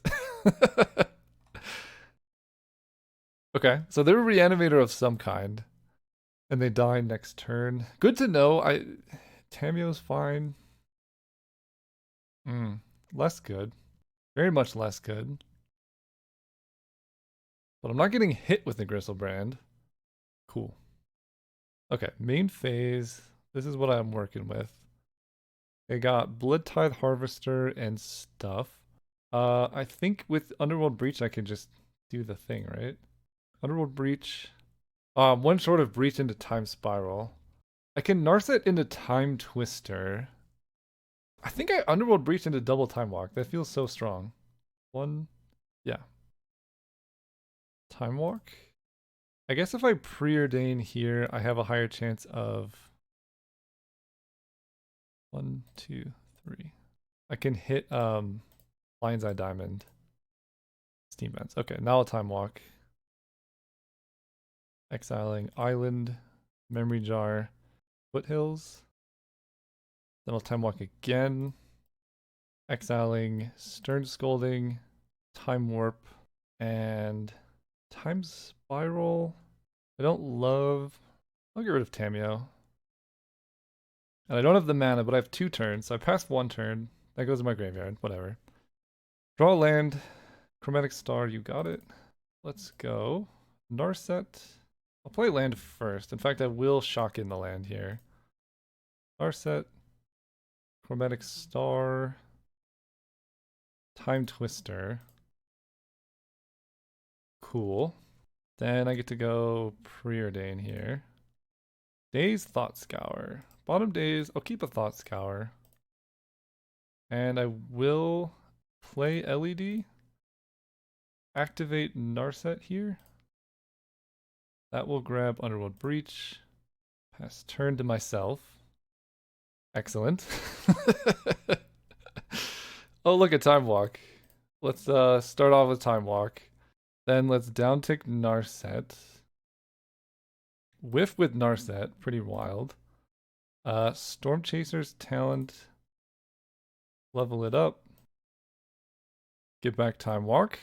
Okay, so they're a reanimator of some kind. And they die next turn. Good to know. Tamio's fine. Less good. Very much less good. But I'm not getting hit with the Gristlebrand. Cool. Okay, main phase. This is what I'm working with. I got Blood Tithe Harvester and stuff. I think with Underworld Breach I can just do the thing, right? Underworld Breach. One short of Breach into Time Spiral. I can Narset into Time Twister. I think I Underworld Breach into Double Time Walk. That feels so strong. Yeah. Time Walk? I guess if I preordain here, I have a higher chance of 1, 2, 3. I can hit Lion's Eye Diamond. Steam Vents. Okay, now I'll Time Walk. Exiling Island, Memory Jar, Foothills. Then I'll Time Walk again. Exiling Stern Scolding, Time Warp, and Time Spiral. I don't love. I'll get rid of Tameo. And I don't have the mana, but I have 2 turns, so I passed 1 turn. That goes in my graveyard. Whatever. Draw a land. Chromatic Star, you got it. Let's go. Narset. I'll play land first. In fact, I will shock in the land here. Narset. Chromatic Star. Time Twister. Cool. Then I get to go Preordain here. Days Thought Scour. Bottom days, I'll keep a Thought Scour. And I will play LED. Activate Narset here. That will grab Underworld Breach. Pass turn to myself. Excellent. Oh, look at Time Walk. Let's start off with Time Walk. Then let's downtick Narset. Whiff with Narset, pretty wild. Storm Chaser's talent. Level it up. Get back Time Walk.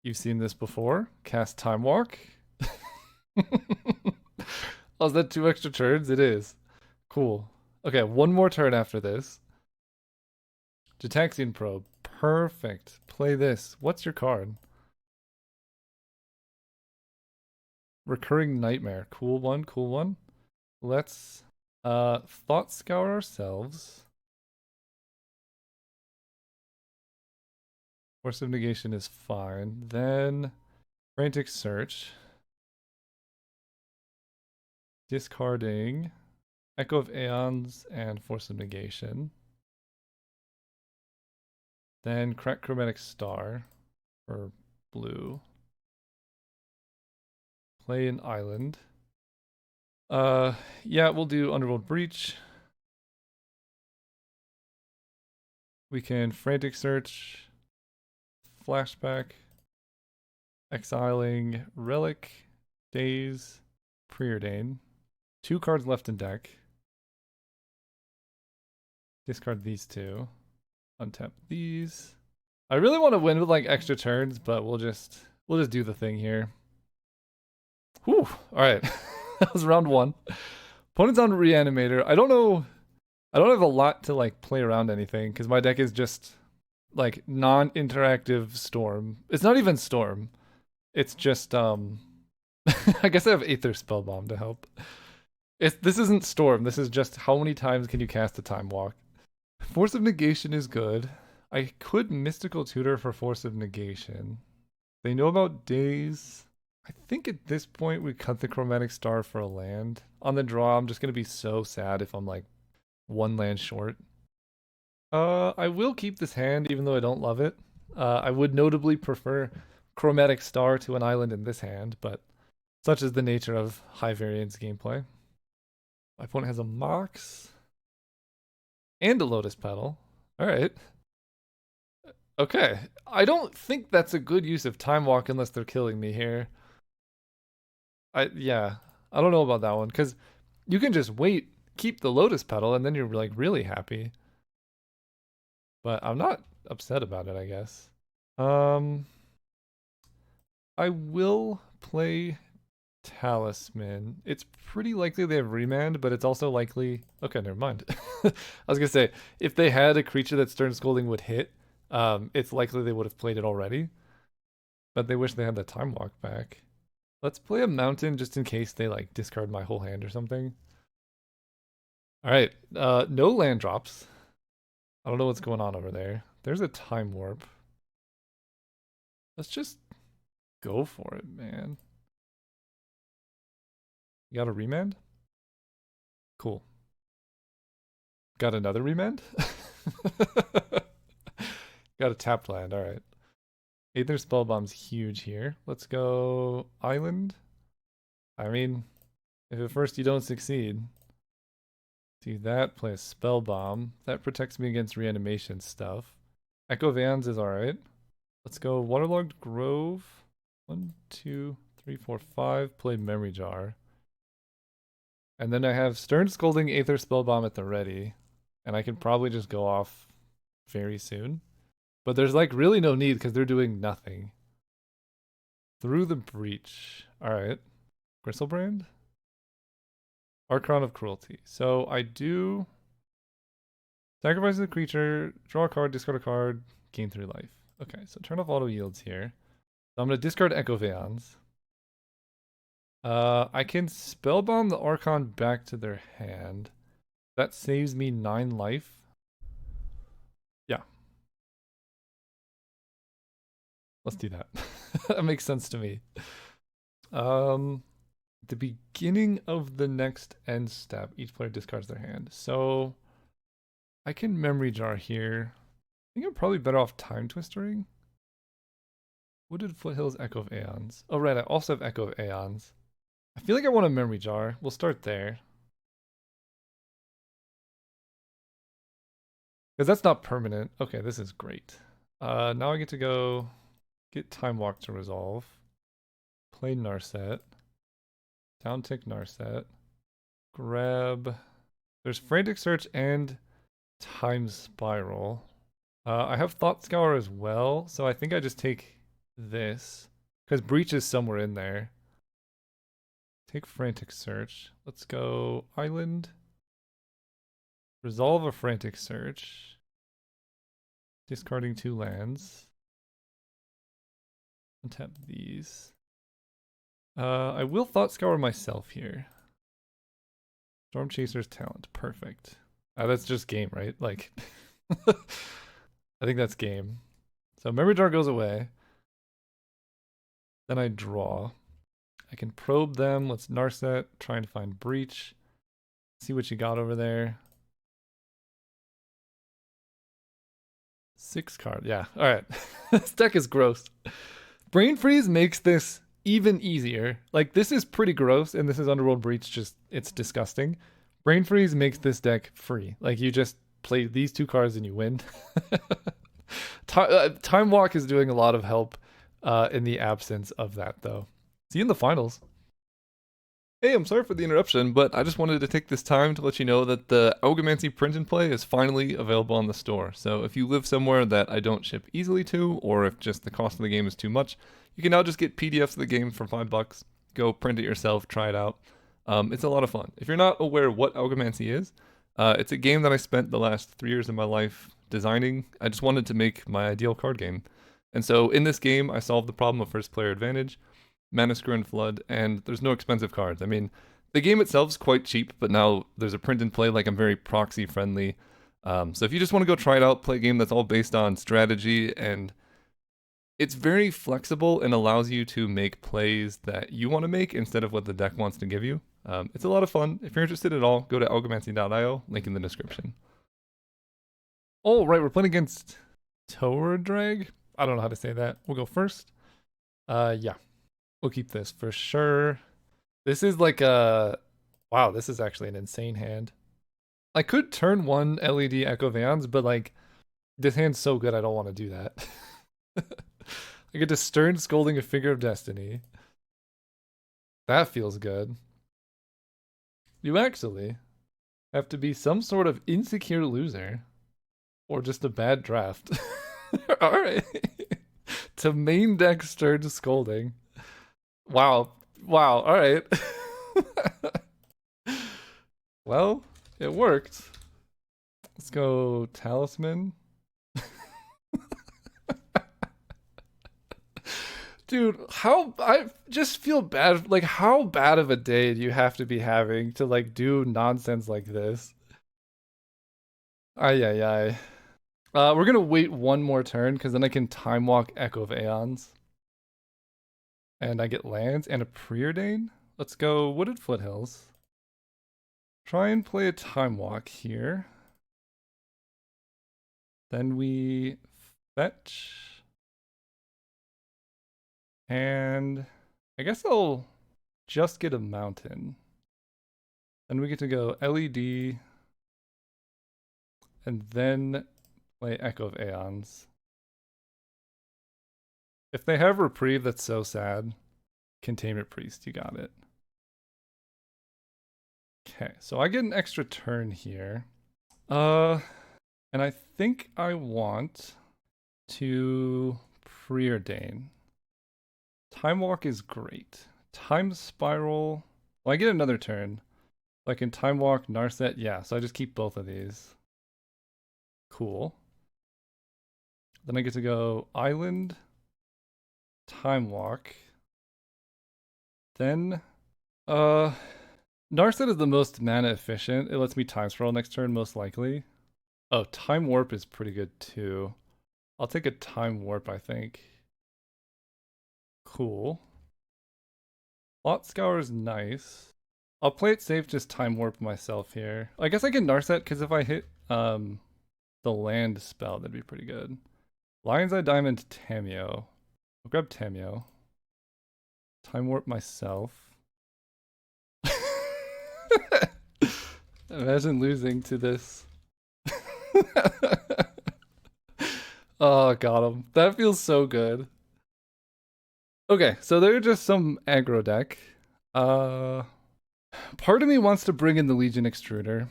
You've seen this before. Cast Time Walk. Oh, is that 2 extra turns? It is. Cool. Okay, 1 more turn after this. Gitaxian Probe. Perfect. Play this. What's your card? Recurring Nightmare. Cool one, cool one. Let's Thought Scour ourselves. Force of Negation is fine. Then Frantic Search. Discarding Echo of Aeons and Force of Negation. Then Crack Chromatic Star for blue. Play an island. Yeah, we'll do Underworld Breach. We can Frantic Search, Flashback, Exiling Relic, Daze, Preordain. 2 cards left in deck. Discard these 2. Untap these. I really want to win with like extra turns, but we'll just do the thing here. Whew. Alright. That was round 1. Opponent's on Reanimator. I don't know. I don't have a lot to like play around anything because my deck is just like non-interactive Storm. It's not even Storm. It's just I guess I have Aether Spellbomb to help. This isn't Storm. This is just how many times can you cast a Time Walk. Force of Negation is good. I could Mystical Tutor for Force of Negation. They know about Days. I think at this point we cut the Chromatic Star for a land. On the draw, I'm just going to be so sad if I'm like 1 land short. I will keep this hand even though I don't love it. I would notably prefer Chromatic Star to an island in this hand, but such is the nature of high variance gameplay. My opponent has a Mox and a Lotus Petal. Alright. Okay. I don't think that's a good use of Time Walk unless they're killing me here. Yeah. I don't know about that one, because you can just wait, keep the Lotus Petal, and then you're like really happy. But I'm not upset about it, I guess. I will play Talisman. It's pretty likely they have Remand, but it's also likely... Okay, never mind. I was gonna say, if they had a creature that Stern Scolding would hit, it's likely they would have played it already. But they wish they had the Time Walk back. Let's play a Mountain just in case they like discard my whole hand or something. Alright, no land drops. I don't know what's going on over there. There's a Time Warp. Let's just go for it, man. You got a Remand? Cool. Got another Remand? Got a tapped land, alright. Aether Spellbomb's huge here. Let's go Island. I mean, if at first you don't succeed, Do that, play a spell bomb. That protects me against reanimation stuff. Echo Vans is alright. Let's go Waterlogged Grove. 1, 2, 3, 4, 5. Play Memory Jar. And then I have Stern Scolding, Aether Spellbomb at the ready. And I can probably just go off very soon. But there's like really no need because they're doing nothing. Through the Breach. Alright. Gristlebrand? Archon of Cruelty. So I do sacrifice the creature, draw a card, discard a card, gain 3 life. Okay, so turn off auto yields here. So I'm going to discard Echo Veons. I can spellbomb the Archon back to their hand. That saves me 9 life. Yeah. Let's do that. That makes sense to me. The beginning of the next end step, each player discards their hand. So I can Memory Jar here. I think I'm probably better off Time Twistering. Wooded Foothills, Echo of Aeons. Oh, right, I also have Echo of Aeons. I feel like I want a Memory Jar. We'll start there. Because that's not permanent. Okay, this is great. Now I get to go get Time Walk to resolve. Play Narset. Downtick Narset. Grab... There's Frantic Search and Time Spiral. I have Thought Scour as well, so I think I just take this. Because Breach is somewhere in there. Take Frantic Search. Let's go Island. Resolve a Frantic Search. Discarding 2 lands. Untap these. I will Thought Scour myself here. Storm Chaser's Talent. Perfect. That's just game, right? Like, I think that's game. So Memory Jar goes away. Then I draw. I can probe them. Let's Narset. Trying to find Breach. See what you got over there. 6 card. Yeah. All right. This deck is gross. Brain Freeze makes this even easier. Like, this is pretty gross, and this is Underworld Breach. Just, it's disgusting. Brain Freeze makes this deck free. Like, you just play these 2 cards and you win. Time Walk is doing a lot of help in the absence of that, though. See you in the finals. Hey, I'm sorry for the interruption, but I just wanted to take this time to let you know that the Algomancy print and play is finally available on the store. So if you live somewhere that I don't ship easily to, or if just the cost of the game is too much, you can now just get PDFs of the game for $5. Go print it yourself, try it out. It's a lot of fun. If you're not aware what Algomancy is, it's a game that I spent the last 3 years of my life designing. I just wanted to make my ideal card game. And so in this game, I solved the problem of first player advantage, Manascrew and Flood, and there's no expensive cards. I mean, the game itself is quite cheap, but now there's a print and play, like I'm very proxy friendly. So if you just want to go try it out, play a game that's all based on strategy, and it's very flexible and allows you to make plays that you want to make instead of what the deck wants to give you. It's a lot of fun. If you're interested at all, go to algomancy.io, link in the description. Oh, right, we're playing against Tower Drag. I don't know how to say that. We'll go first. Yeah. We'll keep this for sure. This is like a... Wow, this is actually an insane hand. I could turn 1 LED Echo Vans, but like, this hand's so good I don't want to do that. I get to Stern Scolding a Figure of Destiny. That feels good. You actually have to be some sort of insecure loser. Or just a bad draft. Alright. To main deck Stern Scolding. Wow. Wow. Alright. Well, it worked. Let's go Talisman. Dude, I just feel bad. Like, how bad of a day do you have to be having to, like, do nonsense like this? Ay, ay, ay. We're gonna wait one more turn, because then I can Time Walk Echo of Aeons. And I get lands and a Preordain. Let's go Wooded Foothills. Try and play a Time Walk here. Then we fetch. And I guess I'll just get a mountain. Then we get to go LED, and then play Echo of Aeons. If they have Reprieve, that's so sad. Containment Priest, you got it. Okay, so I get an extra turn here. And I think I want to preordain. Time Walk is great. Time Spiral. Well, I get another turn. I can Time Walk, Narset. Yeah, so I just keep both of these. Cool. Then I get to go Island, Time Walk. Then, Narset is the most mana efficient. It lets me Time Spiral next turn, most likely. Oh, Time Warp is pretty good too. I'll take a Time Warp, I think. Cool. Lot Scour is nice. I'll play it safe, just Time Warp myself here. I guess I can Narset, because if I hit the land spell, that'd be pretty good. Lion's Eye Diamond, Tameo. I'll grab Tameo. Time Warp myself. Imagine losing to this. Oh, got him. That feels so good. Okay, so they're just some aggro deck. Part of me wants to bring in the Legion Extruder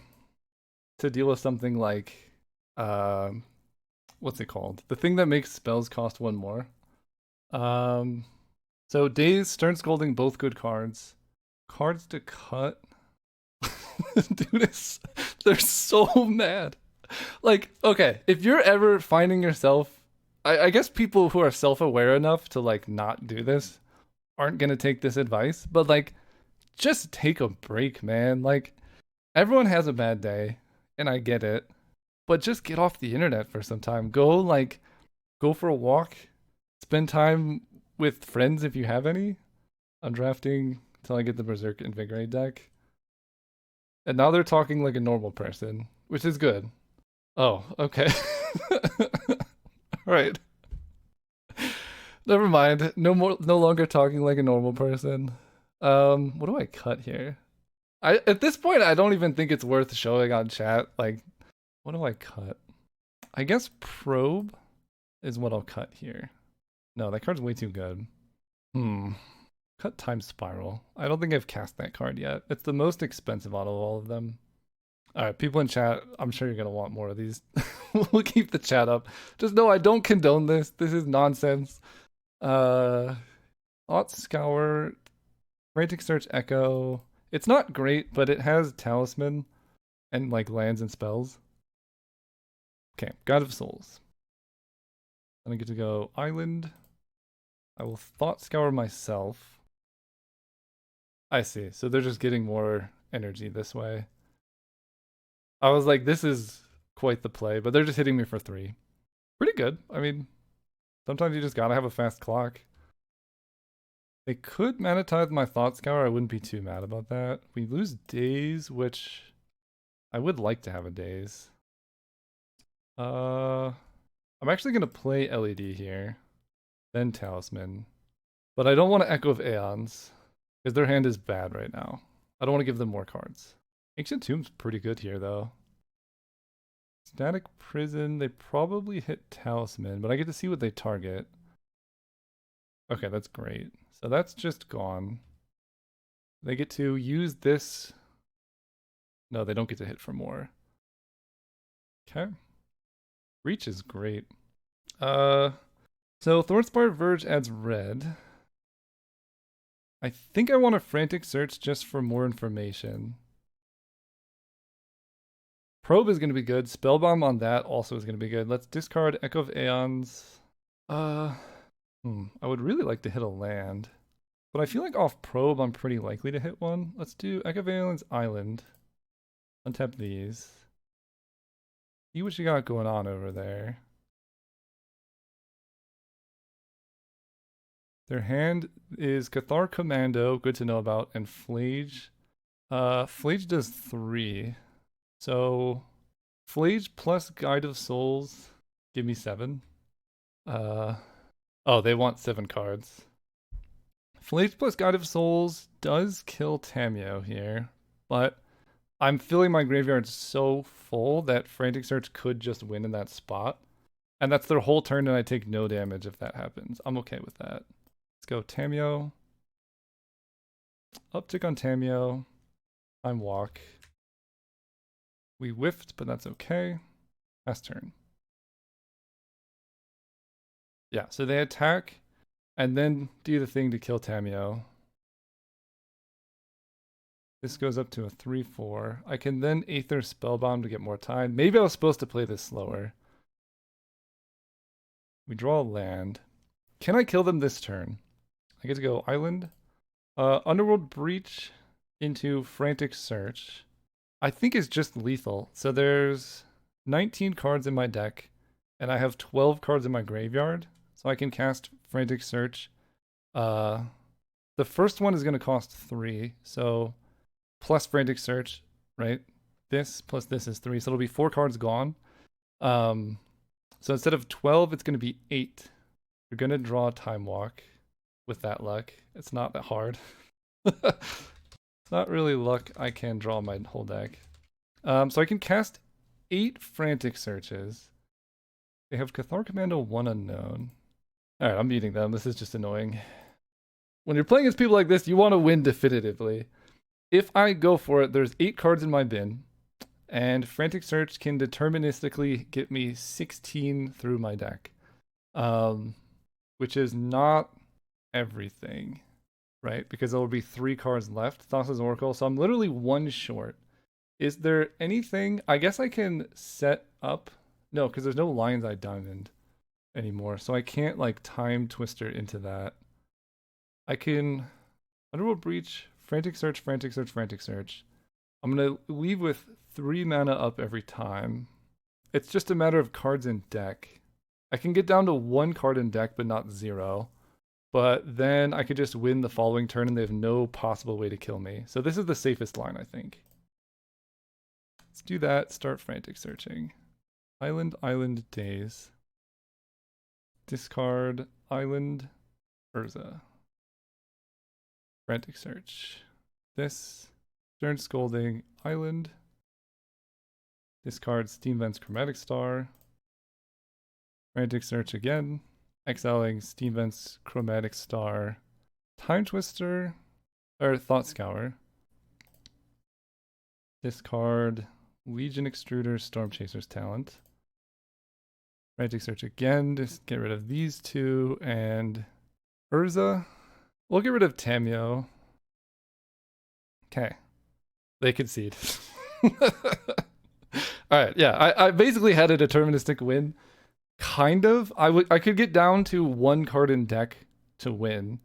to deal with something like, what's it called? The thing that makes spells cost one more. So Daze, Stern Scolding, both good cards. Cards to cut. Dude, they're so mad. Like, okay, if you're ever finding yourself, I guess people who are self-aware enough to like not do this aren't gonna take this advice, but like, just take a break, man. Like, everyone has a bad day, and I get it, but just get off the internet for some time. Go for a walk, spend time with friends if you have any. I'm drafting until I get the Berserk Invigorate deck. And now they're talking like a normal person, which is good. Oh, okay. Right. Never mind. No longer talking like a normal person. What do I cut here? At this point I don't even think it's worth showing on chat. Like, what do I cut? I guess Probe is what I'll cut here. No, that card's way too good. Cut Time Spiral. I don't think I've cast that card yet. It's the most expensive out of all of them. Alright, people in chat, I'm sure you're gonna want more of these. We'll keep the chat up. Just know I don't condone this. This is nonsense. Thought Scour, Frantic Search Echo. It's not great, but it has Talisman and like lands and spells. Okay, God of Souls. Then I get to go Island. I will Thought Scour myself. I see. So they're just getting more energy this way. I was like, this is quite the play, but they're just hitting me for 3. Pretty good. I mean, sometimes you just gotta have a fast clock. They could monetize my Thought Scour. I wouldn't be too mad about that. We lose Daze, which I would like to have a Daze. I'm actually gonna play LED here, then Talisman, but I don't want to Echo of Aeons because their hand is bad right now. I don't want to give them more cards. Ancient Tomb's pretty good here though. Static Prison, they probably hit Talisman, but I get to see what they target. Okay, that's great. So that's just gone. They get to use this. No, they don't get to hit for more. Okay. Reach is great. So Thornspire Verge adds red. I think I want a Frantic Search just for more information. Probe is going to be good. Spellbomb on that also is going to be good. Let's discard Echo of Aeons. I would really like to hit a land, but I feel like off Probe I'm pretty likely to hit one. Let's do Echo of Aeons Island. Untap these. See what you got going on over there. Their hand is Cathar Commando, good to know about, and Flage. Flage does 3. So Flage plus Guide of Souls, give me 7. Oh, they want 7 cards. Flage plus Guide of Souls does kill Tameo here, but I'm filling my graveyard so full that Frantic Search could just win in that spot. And that's their whole turn, and I take no damage if that happens. I'm okay with that. Let's go Tameo. Uptick on Tameo. Time walk. We whiffed, but that's okay. Last turn. Yeah, so they attack and then do the thing to kill Tameo. This goes up to a 3/4. I can then Aether Spellbound to get more time. Maybe I was supposed to play this slower. We draw a land. Can I kill them this turn? I get to go Island. Underworld Breach into Frantic Search. I think it's just lethal. So there's 19 cards in my deck, and I have 12 cards in my graveyard. So I can cast Frantic Search. The first one is going to cost 3. So plus Frantic Search, right? This plus this is 3. So it'll be 4 cards gone. So instead of 12, it's going to be 8. You're going to draw Time Walk with that luck. It's not that hard. It's not really luck. I can draw my whole deck. So I can cast 8 Frantic Searches. They have Cathar Commando 1 unknown. Alright, I'm beating them. This is just annoying. When you're playing against people like this, you want to win definitively. If I go for it, there's 8 cards in my bin, and Frantic Search can deterministically get me 16 through my deck, which is not everything, right? Because there will be 3 cards left, Thassa's Oracle, so I'm literally 1 short. Is there anything, I guess I can set up, no, because there's no Lion's Eye Diamond anymore, so I can't like Time Twister into that. I can Underworld Breach, Frantic Search, Frantic Search, Frantic Search. I'm going to leave with 3 mana up every time. It's just a matter of cards in deck. I can get down to 1 card in deck, but not 0. But then I could just win the following turn and they have no possible way to kill me. So this is the safest line, I think. Let's do that. Start Frantic Searching. Island, Island, Days. Discard, Island, Urza. Frantic Search. This. Stern Scolding, Island. Discard Steam Vent's Chromatic Star. Frantic Search again. Exiling Steam Vent's Chromatic Star. Time Twister. Or Thought Scour. Discard Legion Extruder, Storm Chaser's Talent. Frantic Search again. Just get rid of these 2. And Urza. We'll get rid of Tameo. Okay. They concede. Alright, yeah. I basically had a deterministic win. Kind of. I could get down to 1 card in deck to win.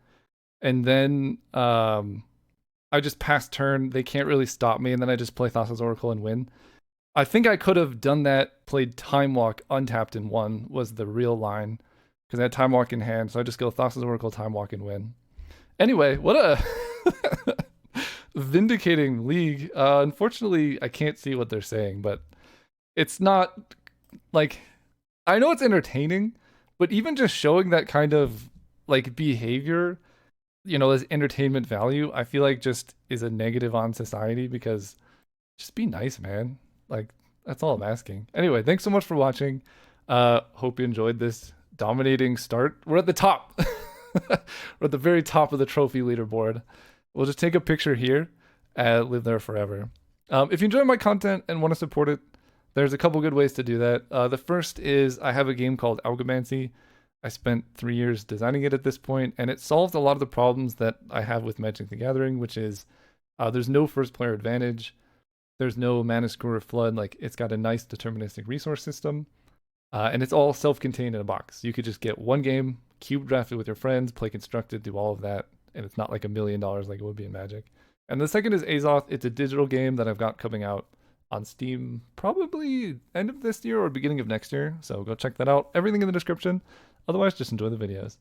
And then I just pass turn. They can't really stop me. And then I just play Thassa's Oracle and win. I think I could have done that, played Time Walk untapped and won, was the real line. Because I had Time Walk in hand. So I just go Thassa's Oracle, Time Walk, and win. Anyway, what a vindicating league. Unfortunately, I can't see what they're saying, but it's not like, I know it's entertaining, but even just showing that kind of like behavior, you know, as entertainment value, I feel like just is a negative on society, because just be nice, man. Like, that's all I'm asking. Anyway, thanks so much for watching. Hope you enjoyed this dominating start. We're at the top. We're at the very top of the trophy leaderboard. We'll just take a picture here and live there forever. If you enjoy my content and want to support it, there's a couple good ways to do that. The first is I have a game called Algomancy. I spent 3 years designing it at this point, and it solves a lot of the problems that I have with Magic the Gathering, which is there's no first player advantage. There's no Mana Screwer Flood. Like, it's got a nice deterministic resource system. And it's all self-contained in a box. You could just get 1 game, cube draft it with your friends, play constructed, do all of that, and it's not like $1 million like it would be in Magic. And the second is Azoth. It's a digital game that I've got coming out on Steam probably end of this year or beginning of next year. So go check that out. Everything in the description. Otherwise, just enjoy the videos.